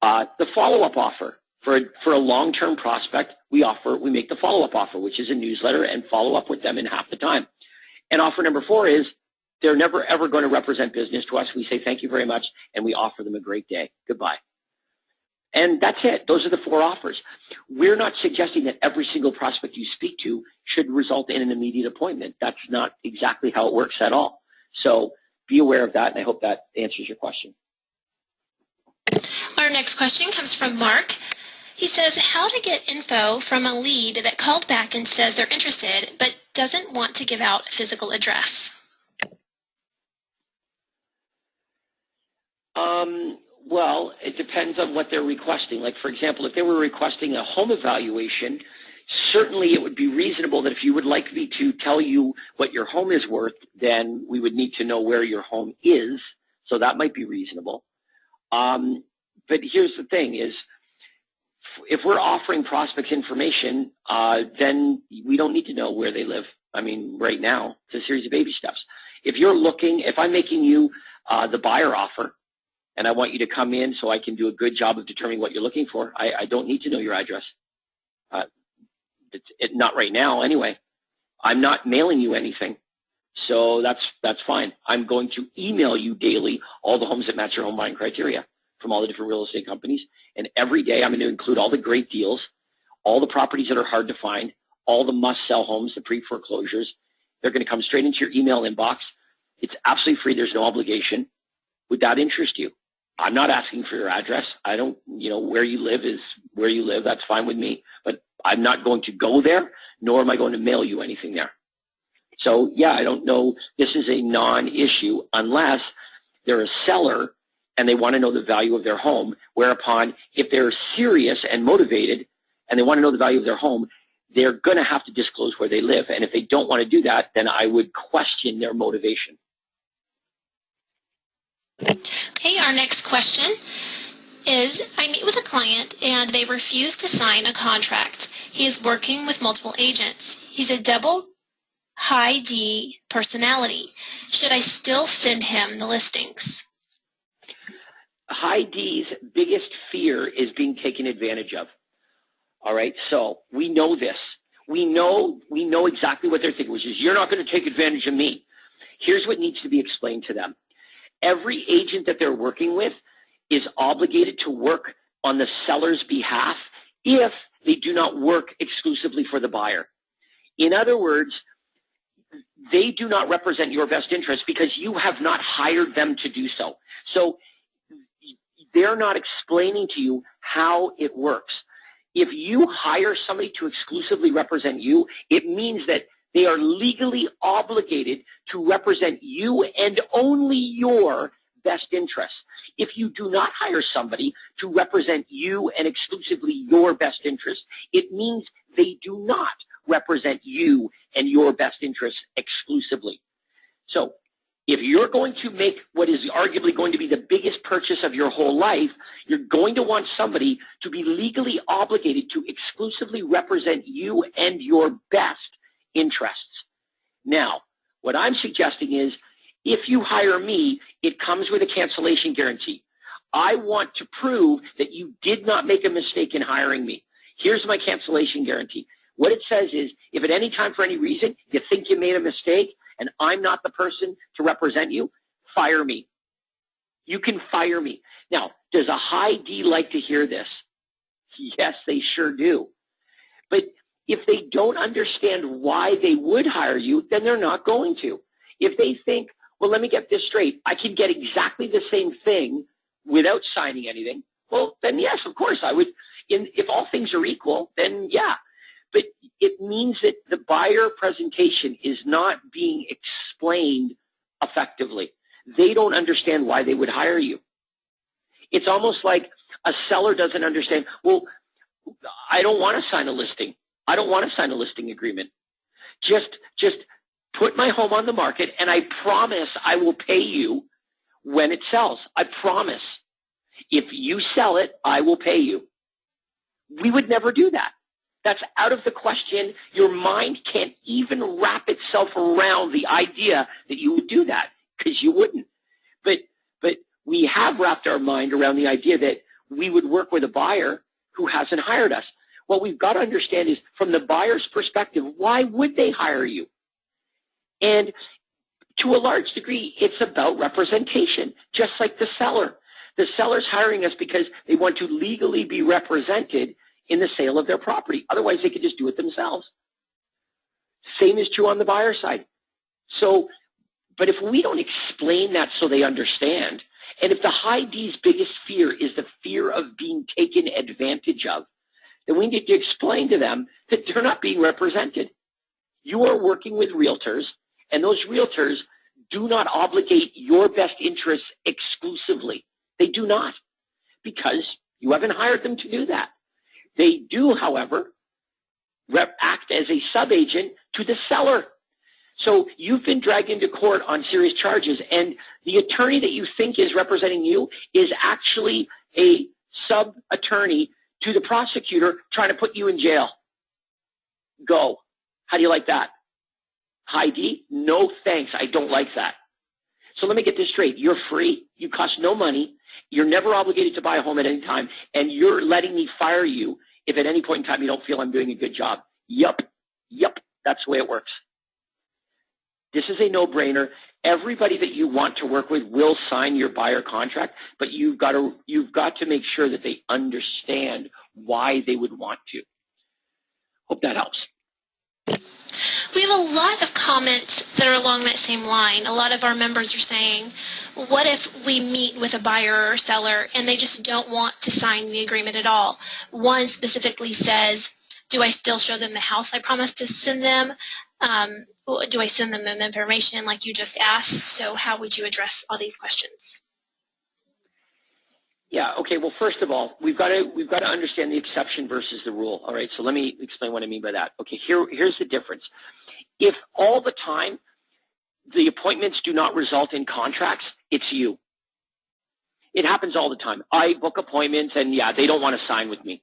The follow-up offer. For a long-term prospect, we make the follow-up offer, which is a newsletter, and follow up with them in half the time. And offer number 4 is they're never, ever going to represent business to us. We say thank you very much, and we offer them a great day. Goodbye. And that's it. Those are the 4 offers. We're not suggesting that every single prospect you speak to should result in an immediate appointment. That's not exactly how it works at all. So be aware of that, and I hope that answers your question. Our next question comes from Mark. He says, how to get info from a lead that called back and says they're interested but doesn't want to give out a physical address? Well, it depends on what they're requesting. Like, for example, if they were requesting a home evaluation, certainly it would be reasonable that if you would like me to tell you what your home is worth, then we would need to know where your home is. So that might be reasonable. But here's the thing is, if we're offering prospects information, then we don't need to know where they live. I mean, right now, it's a series of baby steps. If I'm making you the buyer offer, and I want you to come in so I can do a good job of determining what you're looking for, I don't need to know your address. Not right now, anyway. I'm not mailing you anything. So that's fine. I'm going to email you daily all the homes that match your home buying criteria from all the different real estate companies. And every day I'm going to include all the great deals, all the properties that are hard to find, all the must-sell homes, the pre-foreclosures. They're going to come straight into your email inbox. It's absolutely free. There's no obligation. Would that interest you? I'm not asking for your address. I don't, where you live is where you live. That's fine with me. But I'm not going to go there, nor am I going to mail you anything there. So, yeah, I don't know. This is a non-issue unless they're a seller and they want to know the value of their home, whereupon if they're serious and motivated and they want to know the value of their home, they're going to have to disclose where they live. And if they don't want to do that, then I would question their motivation. Okay, our next question is, I meet with a client and they refuse to sign a contract. He is working with multiple agents. He's a double high D personality. Should I still send him the listings? High D's biggest fear is being taken advantage of. All right, so we know this. We know exactly what they're thinking, which is you're not going to take advantage of me. Here's what needs to be explained to them. Every agent that they're working with is obligated to work on the seller's behalf if they do not work exclusively for the buyer. In other words, they do not represent your best interest because you have not hired them to do so. So they're not explaining to you how it works. If you hire somebody to exclusively represent you, it means that they are legally obligated to represent you and only your best interests. If you do not hire somebody to represent you and exclusively your best interests, it means they do not represent you and your best interests exclusively. So if you're going to make what is arguably going to be the biggest purchase of your whole life, you're going to want somebody to be legally obligated to exclusively represent you and your best interests. Now, what I'm suggesting is if you hire me, it comes with a cancellation guarantee. I want to prove that you did not make a mistake in hiring me. Here's my cancellation guarantee. What it says is if at any time for any reason you think you made a mistake and I'm not the person to represent you, fire me. You can fire me. Now, does a high D like to hear this? Yes, they sure do. But if they don't understand why they would hire you, then they're not going to. If they think, well, let me get this straight, I can get exactly the same thing without signing anything, well, then yes, of course I would. If all things are equal, then yeah. But it means that the buyer presentation is not being explained effectively. They don't understand why they would hire you. It's almost like a seller doesn't understand, well, I don't want to sign a listing. I don't want to sign a listing agreement. Just put my home on the market, and I promise I will pay you when it sells. I promise. If you sell it, I will pay you. We would never do that. That's out of the question. Your mind can't even wrap itself around the idea that you would do that because you wouldn't. But we have wrapped our mind around the idea that we would work with a buyer who hasn't hired us. What we've got to understand is from the buyer's perspective, why would they hire you? And to a large degree, it's about representation, just like the seller. The seller's hiring us because they want to legally be represented in the sale of their property. Otherwise, they could just do it themselves. Same is true on the buyer side. So, but if we don't explain that so they understand, and if the high D's biggest fear is the fear of being taken advantage of, then we need to explain to them that they're not being represented. You are working with realtors, and those realtors do not obligate your best interests exclusively. They do not, because you haven't hired them to do that. They do, however, act as a subagent to the seller. So you've been dragged into court on serious charges, and the attorney that you think is representing you is actually a sub-attorney to the prosecutor trying to put you in jail. Go. How do you like that? High D? No thanks. I don't like that. So let me get this straight. You're free. You cost no money. You're never obligated to buy a home at any time, and you're letting me fire you if at any point in time you don't feel I'm doing a good job. Yup. That's the way it works. This is a no-brainer. Everybody that you want to work with will sign your buyer contract, but you've got to make sure that they understand why they would want to. Hope that helps. We have a lot of comments that are along that same line. A lot of our members are saying, what if we meet with a buyer or seller and they just don't want to sign the agreement at all? One specifically says, do I still show them the house I promised to send them? Do I send them the information like you just asked? So how would you address all these questions? Yeah, okay, well, first of all, we've got to understand the exception versus the rule. All right, so let me explain what I mean by that. Okay, here's the difference. If all the time the appointments do not result in contracts, it's you. It happens all the time. I book appointments and, yeah, they don't want to sign with me.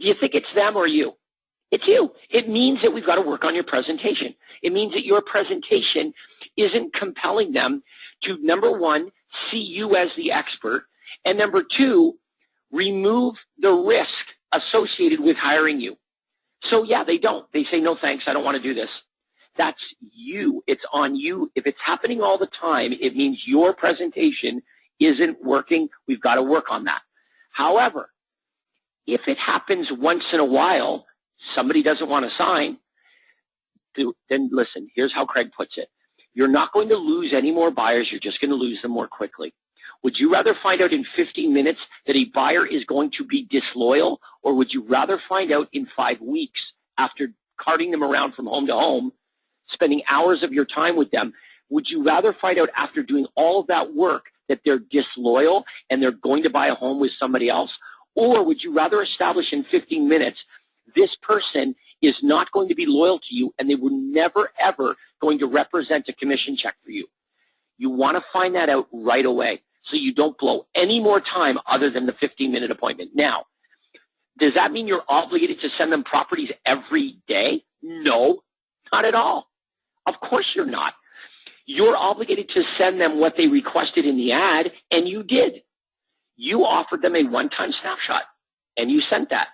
Do you think it's them or you? It's you. It means that we've got to work on your presentation. It means that your presentation isn't compelling them to, number one, see you as the expert, and number two, remove the risk associated with hiring you. So, yeah, they don't. They say, no, thanks, I don't want to do this. That's you. It's on you. If it's happening all the time, it means your presentation isn't working. We've got to work on that. However, if it happens once in a while, somebody doesn't want to sign, then listen, here's how Craig puts it. You're not going to lose any more buyers. You're just going to lose them more quickly. Would you rather find out in 15 minutes that a buyer is going to be disloyal, or would you rather find out in 5 weeks after carting them around from home to home, spending hours of your time with them? Would you rather find out after doing all of that work that they're disloyal and they're going to buy a home with somebody else? Or would you rather establish in 15 minutes this person is not going to be loyal to you and they were never, ever going to represent a commission check for you? You want to find that out right away so you don't blow any more time other than the 15-minute appointment. Now, does that mean you're obligated to send them properties every day? No, not at all. Of course you're not. You're obligated to send them what they requested in the ad, and you did. You offered them a one-time snapshot, and you sent that.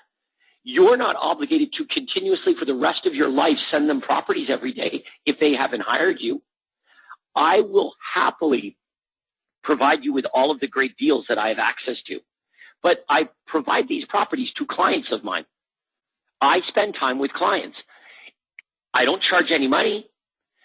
You're not obligated to continuously for the rest of your life send them properties every day if they haven't hired you. I will happily provide you with all of the great deals that I have access to. But I provide these properties to clients of mine. I spend time with clients. I don't charge any money,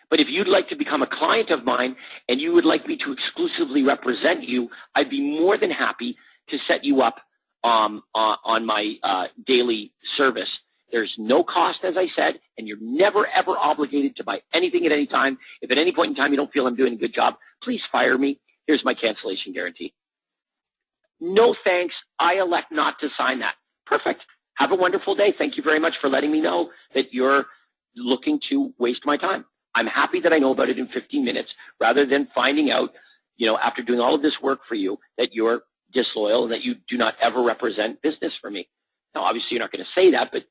but if you'd like to become a client of mine and you would like me to exclusively represent you, I'd be more than happy to set you up on my daily service. There's no cost, as I said, and you're never, ever obligated to buy anything at any time. If at any point in time you don't feel I'm doing a good job, please fire me. Here's my cancellation guarantee. No thanks. I elect not to sign that. Perfect. Have a wonderful day. Thank you very much for letting me know that you're looking to waste my time. I'm happy that I know about it in 15 minutes rather than finding out, after doing all of this work for you, that you're disloyal and that you do not ever represent business for me. Now, obviously, you're not going to say that, but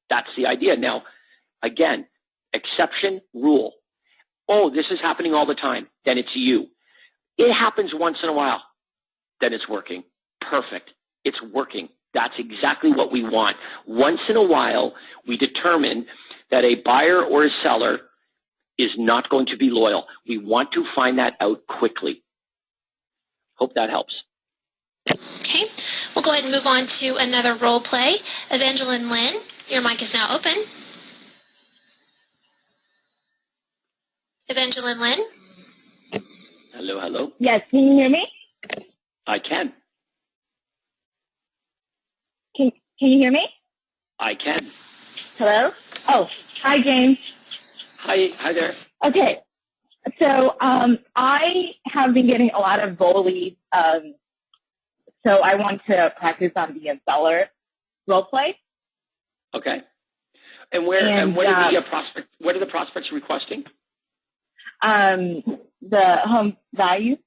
that's the idea. Now, again, exception, rule. Oh, this is happening all the time. Then it's you. It happens once in a while. Then it's working. Perfect. It's working. That's exactly what we want. Once in a while, we determine that a buyer or a seller is not going to be loyal. We want to find that out quickly. Hope that helps. Okay, we'll go ahead and move on to another role play. Evangeline Lynn, your mic is now open. Evangeline Lynn? Hello, hello. Yes, can you hear me? I can. Can you hear me? I can. Hello? Oh, hi, James. Hi there. Okay, so I have been getting a lot of bullies, so I want to practice on the seller role play. Okay. And what are the prospects requesting? The home value.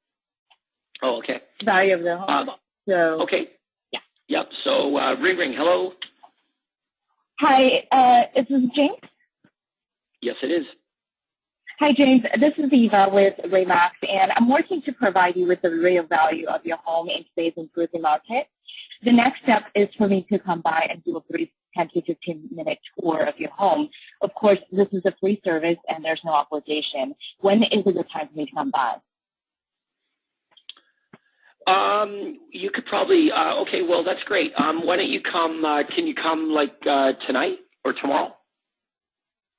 Oh, okay. Value of the home. Okay. Yeah. Yep. So ring. Hello. Hi. Is this James? Yes, it is. Hi, James. This is Eva with Remax, and I'm working to provide you with the real value of your home in today's improving market. The next step is for me to come by and do a brief 10 to 15-minute tour of your home. Of course, this is a free service, and there's no obligation. When is a good time for me to come by? You could probably, okay, well, that's great. Why don't you come, can you come like tonight or tomorrow?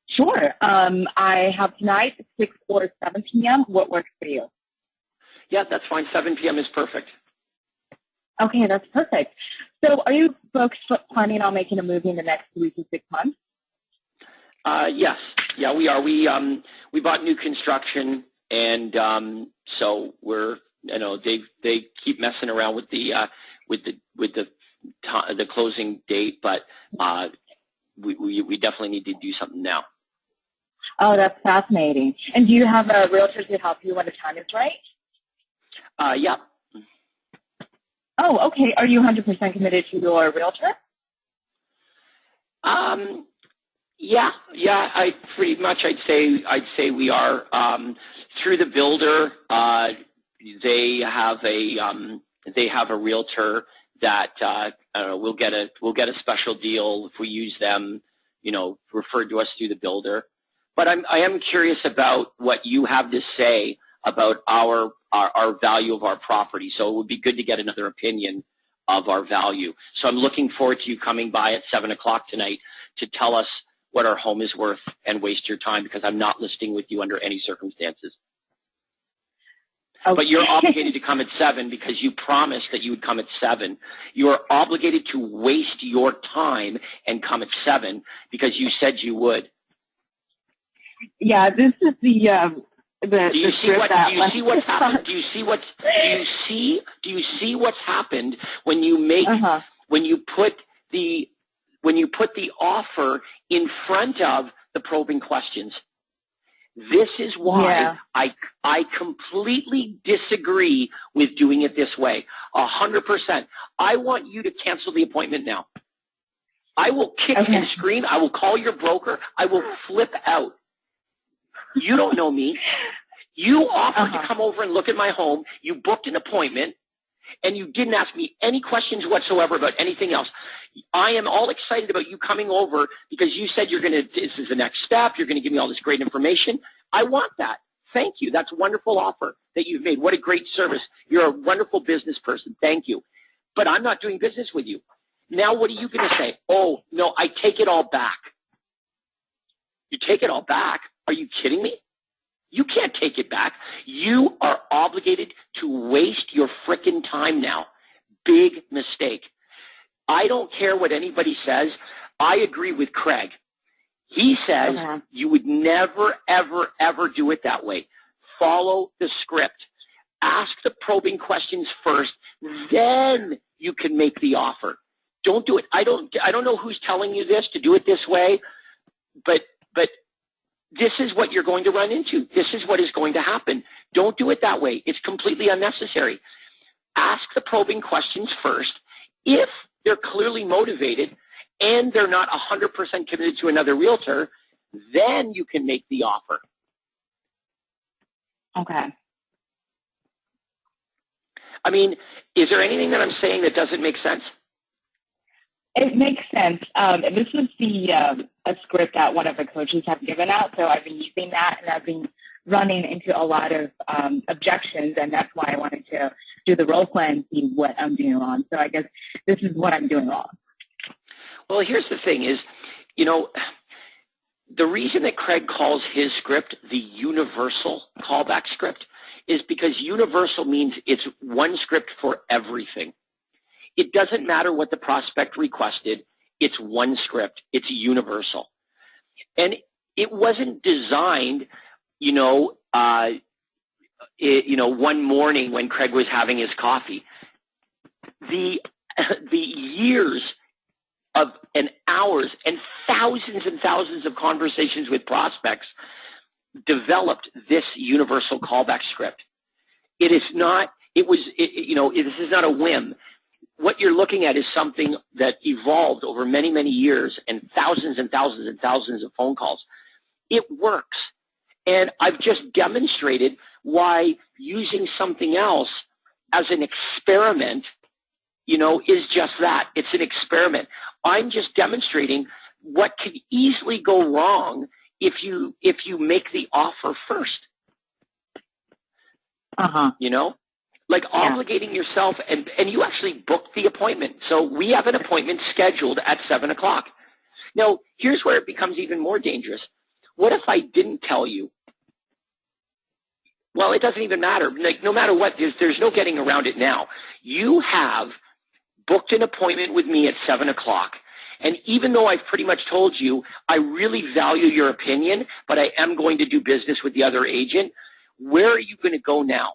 Sure. I have tonight, 6 or 7 p.m. What works for you? Yeah, that's fine. 7 p.m. is perfect. Okay, that's perfect. So are you folks planning on making a move in the next 3 to 6 months? Yes. Yeah, we are. We bought new construction, and so we're, they keep messing around with the closing date, but we definitely need to do something now. Oh, that's fascinating. And do you have a realtor to help you when the time is right? Yeah. Oh, okay. Are you 100% committed to your realtor? Yeah. I pretty much. I'd say we are. Through the builder, they have a realtor that we'll get a special deal if we use them. Referred to us through the builder. But I am curious about what you have to say about our value of our property. So it would be good to get another opinion of our value. So I'm looking forward to you coming by at 7 o'clock tonight to tell us what our home is worth and waste your time, because I'm not listing with you under any circumstances. Okay. But you're obligated to come at 7 because you promised that you would come at 7. You are obligated to waste your time and come at 7 because you said you would. Yeah, this is the Do you see what's happened? Do you see what's happened when you make when you put the offer in front of the probing questions? This is why I completely disagree with doing it this way. 100%. I want you to cancel the appointment now. I will kick and scream. I will call your broker. I will flip out. You don't know me. You offered to come over and look at my home. You booked an appointment, and you didn't ask me any questions whatsoever about anything else. I am all excited about you coming over because you said this is the next step. You're going to give me all this great information. I want that. Thank you. That's a wonderful offer that you've made. What a great service. You're a wonderful business person. Thank you. But I'm not doing business with you. Now what are you going to say? Oh, no, I take it all back. You take it all back? Are you kidding me? You can't take it back. You are obligated to waste your frickin' time now. Big mistake. I don't care what anybody says. I agree with Craig. He says you would never, ever, ever do it that way. Follow the script. Ask the probing questions first, then you can make the offer. Don't do it. I don't know who's telling you this to do it this way, but this is what you're going to run into. This is what is going to happen. Don't do it that way. It's completely unnecessary. Ask the probing questions first. If they're clearly motivated and they're not 100% committed to another realtor, then you can make the offer. Okay. I mean, is there anything that I'm saying that doesn't make sense? It makes sense. This is a script that one of the coaches have given out, so I've been using that, and I've been running into a lot of objections, and that's why I wanted to do the role play and see what I'm doing wrong. So I guess this is what I'm doing wrong. Well, here's the thing is, the reason that Craig calls his script the universal callback script is because universal means it's one script for everything. It doesn't matter what the prospect requested. It's one script. It's universal. And it wasn't designed, one morning when Craig was having his coffee. The years of and hours and thousands of conversations with prospects developed this universal callback script. This is not a whim. What you're looking at is something that evolved over many, many years and thousands of phone calls. It works. And I've just demonstrated why using something else as an experiment, is just that. It's an experiment. I'm just demonstrating what could easily go wrong if you make the offer first. Like obligating yourself, and you actually booked the appointment. So we have an appointment scheduled at 7 o'clock. Now, here's where it becomes even more dangerous. What if I didn't tell you? Well, it doesn't even matter. Like, no matter what, there's no getting around it now. You have booked an appointment with me at 7 o'clock. And even though I've pretty much told you I really value your opinion, but I am going to do business with the other agent, where are you going to go now?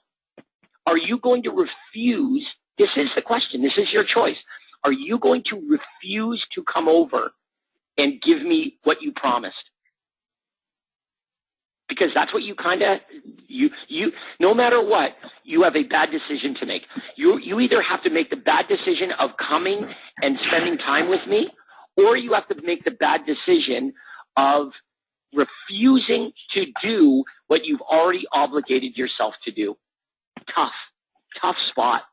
Are you going to refuse? This is the question. This is your choice. Are you going to refuse to come over and give me what you promised? Because that's what you kind of, no matter what, you have a bad decision to make. You either have to make the bad decision of coming and spending time with me, or you have to make the bad decision of refusing to do what you've already obligated yourself to do. Tough spot.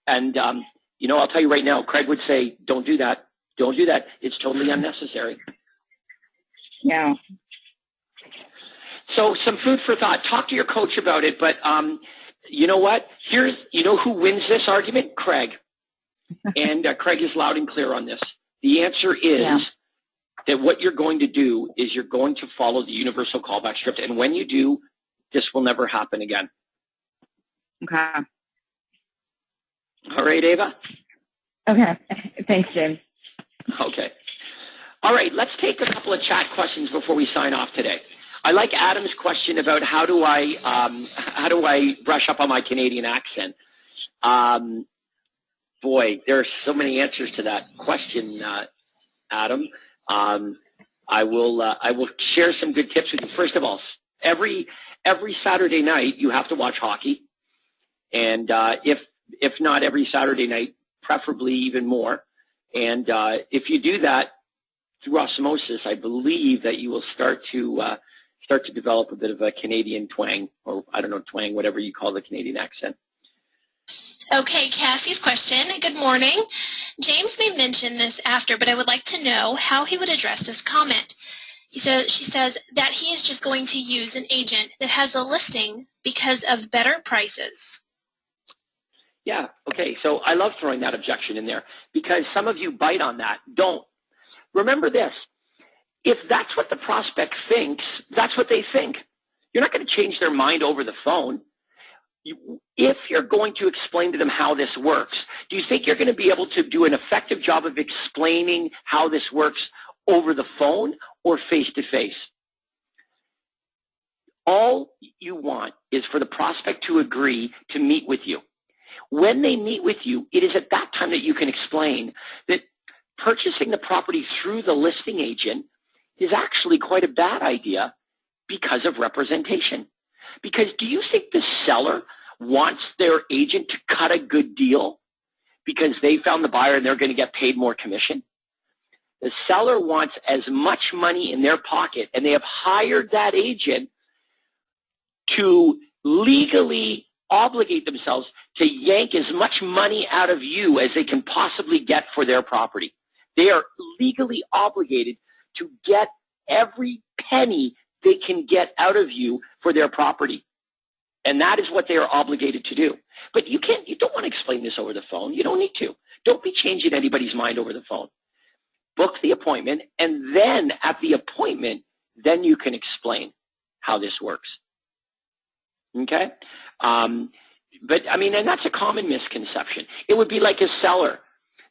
And, I'll tell you right now, Craig would say, don't do that. Don't do that. It's totally unnecessary. Yeah. So some food for thought. Talk to your coach about it, but you know what? You know who wins this argument? Craig. And Craig is loud and clear on this. The answer is that what you're going to do is you're going to follow the universal callback script, and when you do, this will never happen again. Okay. All right, Ava? Okay. Thanks, James. Okay. All right, let's take a couple of chat questions before we sign off today. I like Adam's question about how do I brush up on my Canadian accent. Boy, there are so many answers to that question, Adam. I will share some good tips with you. First of all, every Saturday night you have to watch hockey, and if not every Saturday night, preferably even more. And if you do that through osmosis, I believe that you will start to develop a bit of a Canadian twang, or I don't know, twang, whatever you call the Canadian accent. Okay, Cassie's question. Good morning. James may mention this after, but I would like to know how he would address this comment. She says that he is just going to use an agent that has a listing because of better prices. Yeah, okay, so I love throwing that objection in there because some of you bite on that. Don't. Remember this. If that's what the prospect thinks, that's what they think. You're not going to change their mind over the phone. If you're going to explain to them how this works, do you think you're going to be able to do an effective job of explaining how this works over the phone or face-to-face? All you want is for the prospect to agree to meet with you. When they meet with you, it is at that time that you can explain that purchasing the property through the listing agent is actually quite a bad idea because of representation. Because do you think the seller wants their agent to cut a good deal because they found the buyer and they're going to get paid more commission? The seller wants as much money in their pocket, and they have hired that agent to legally obligate themselves to yank as much money out of you as they can possibly get for their property. They are legally obligated to get every penny they can get out of you for their property. And that is what they are obligated to do. But you don't want to explain this over the phone. You don't need to. Don't be changing anybody's mind over the phone. Book the appointment, and then at the appointment, then you can explain how this works. Okay? But, I mean, and that's a common misconception. It would be like a seller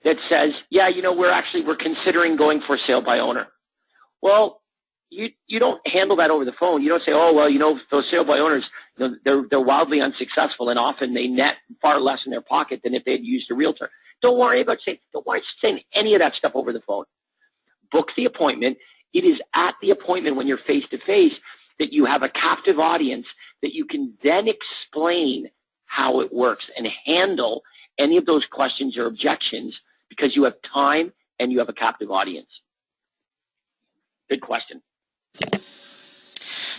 that says, yeah, we're considering going for sale by owner. Well, you don't handle that over the phone. You don't say, oh, well, those sale by owners, they're wildly unsuccessful, and often they net far less in their pocket than if they'd used a realtor. Don't worry saying any of that stuff over the phone. Book the appointment. It is at the appointment when you're face-to-face that you have a captive audience that you can then explain how it works and handle any of those questions or objections because you have time and you have a captive audience. Good question.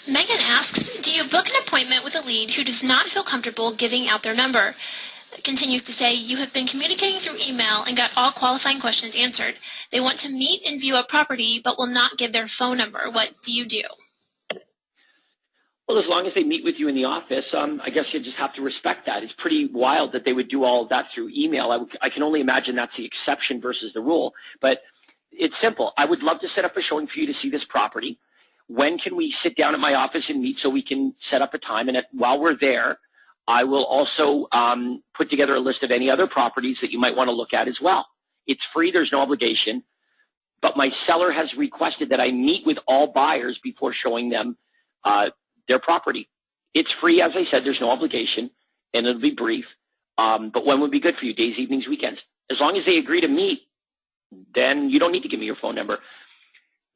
Megan asks, do you book an appointment with a lead who does not feel comfortable giving out their number? Continues to say, you have been communicating through email and got all qualifying questions answered. They want to meet and view a property but will not give their phone number. What do you do? Well, as long as they meet with you in the office, I guess you just have to respect that. It's pretty wild that they would do all of that through email. I can only imagine that's the exception versus the rule. But it's simple. I would love to set up a showing for you to see this property. when can we sit down at my office and meet so we can set up a time? And while we're there, I will also put together a list of any other properties that you might want to look at as well. It's free. There's no obligation. But my seller has requested that I meet with all buyers before showing them their property. It's free, as I said. There's no obligation, and it'll be brief. But when would be good for you? Days, evenings, weekends. As long as they agree to meet, then you don't need to give me your phone number.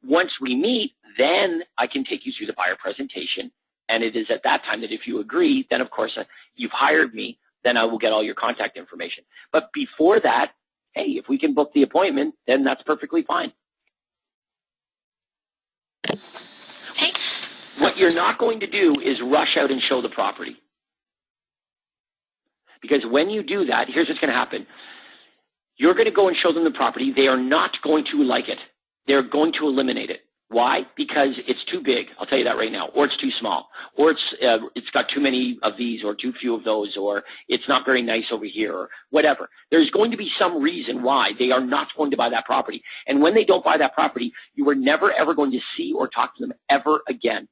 Once we meet, then I can take you through the buyer presentation. And it is at that time that if you agree, then, of course, you've hired me, then I will get all your contact information. But before that, hey, if we can book the appointment, then that's perfectly fine. Okay. What you're not going to do is rush out and show the property. Because when you do that, here's what's going to happen. You're going to go and show them the property. They are not going to like it. They're going to eliminate it. Why? Because it's too big. I'll tell you that right now. Or it's too small. Or it's got too many of these or too few of those, or it's not very nice over here, or whatever. There's going to be some reason why they are not going to buy that property. And when they don't buy that property, you are never, ever going to see or talk to them ever again.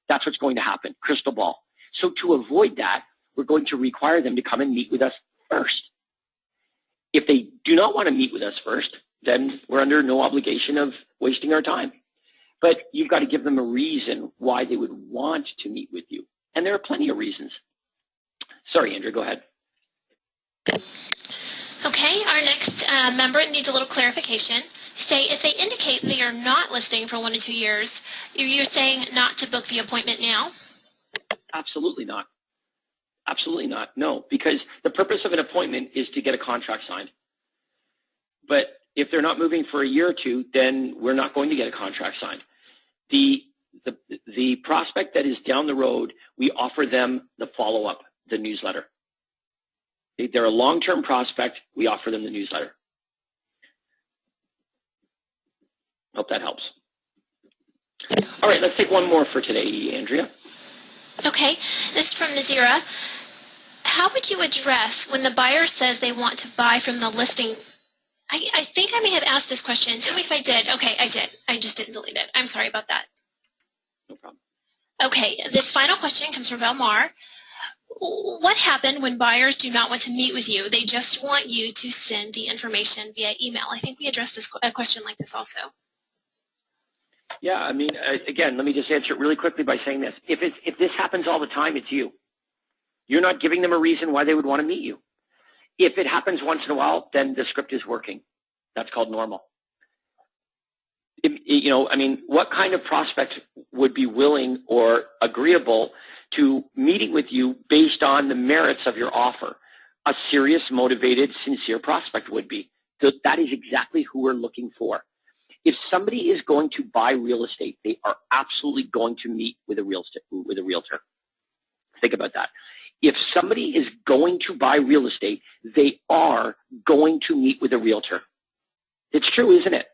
That's what's going to happen. Crystal ball. So to avoid that, we're going to require them to come and meet with us first. If they do not want to meet with us first, then we're under no obligation of wasting our time. But you've got to give them a reason why they would want to meet with you. And there are plenty of reasons. Sorry, Andrew, go ahead. Okay, our next member needs a little clarification. Say, if they indicate they are not listing for 1 to 2 years, you're saying not to book the appointment now? Absolutely not. Absolutely not. No, because the purpose of an appointment is to get a contract signed. But if they're not moving for a year or two, then we're not going to get a contract signed. The prospect that is down the road, we offer them the follow-up, the newsletter. If they're a long-term prospect, we offer them the newsletter. Hope that helps. All right, let's take one more for today, Andrea. Okay, this is from Nazira. How would you address when the buyer says they want to buy from the listing? I think I may have asked this question. Tell me if I did. Okay, I did. I just didn't delete it. I'm sorry about that. No problem. Okay, this final question comes from Velmar. What happened when buyers do not want to meet with you? They just want you to send the information via email. I think we addressed a question like this also. Yeah, I mean, again, let me just answer it really quickly by saying this. If this happens all the time, it's you. You're not giving them a reason why they would want to meet you. If it happens once in a while, then the script is working. That's called normal. I mean, what kind of prospect would be willing or agreeable to meeting with you based on the merits of your offer? A serious, motivated, sincere prospect would be. So that is exactly who we're looking for. If somebody is going to buy real estate, they are absolutely going to meet with a realtor. Think about that. If somebody is going to buy real estate, they are going to meet with a realtor. It's true, isn't it?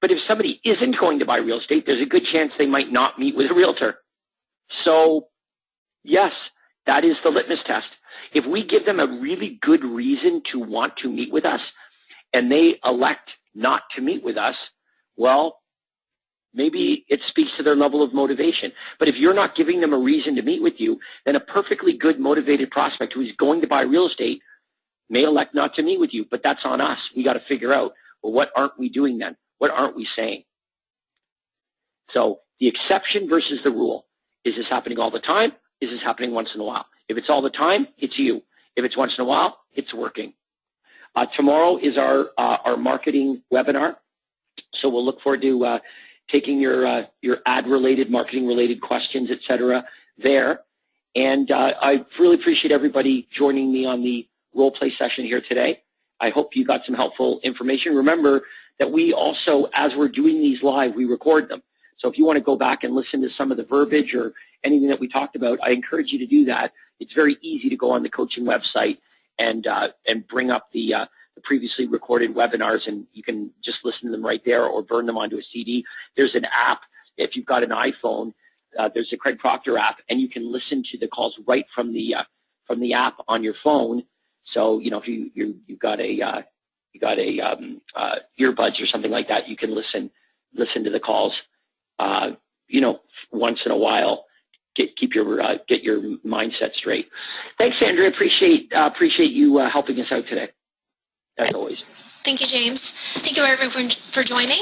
But if somebody isn't going to buy real estate, there's a good chance they might not meet with a realtor. So, yes, that is the litmus test. If we give them a really good reason to want to meet with us and they elect not to meet with us, well, maybe it speaks to their level of motivation. But if you're not giving them a reason to meet with you, then a perfectly good motivated prospect who is going to buy real estate may elect not to meet with you. But that's on us. We got to figure out, well, what aren't we doing then? What aren't we saying? So the exception versus the rule. Is this happening all the time? Is this happening once in a while? If it's all the time, it's you. If it's once in a while, it's working. Tomorrow is our marketing webinar. So we'll look forward to taking your ad-related, marketing-related questions, et cetera, there. And I really appreciate everybody joining me on the role-play session here today. I hope you got some helpful information. Remember that we also, as we're doing these live, we record them. So if you want to go back and listen to some of the verbiage or anything that we talked about, I encourage you to do that. It's very easy to go on the coaching website and bring up the previously recorded webinars, and you can just listen to them right there or burn them onto a CD. There's an app. If you've got an iPhone, there's the Craig Proctor app, and you can listen to the calls right from the app on your phone. So if you've got a earbuds or something like that, you can listen to the calls once in a while, get your mindset straight. Thanks, Andrea. Appreciate you helping us out today, as always. Thank you, James. Thank you, everyone, for joining.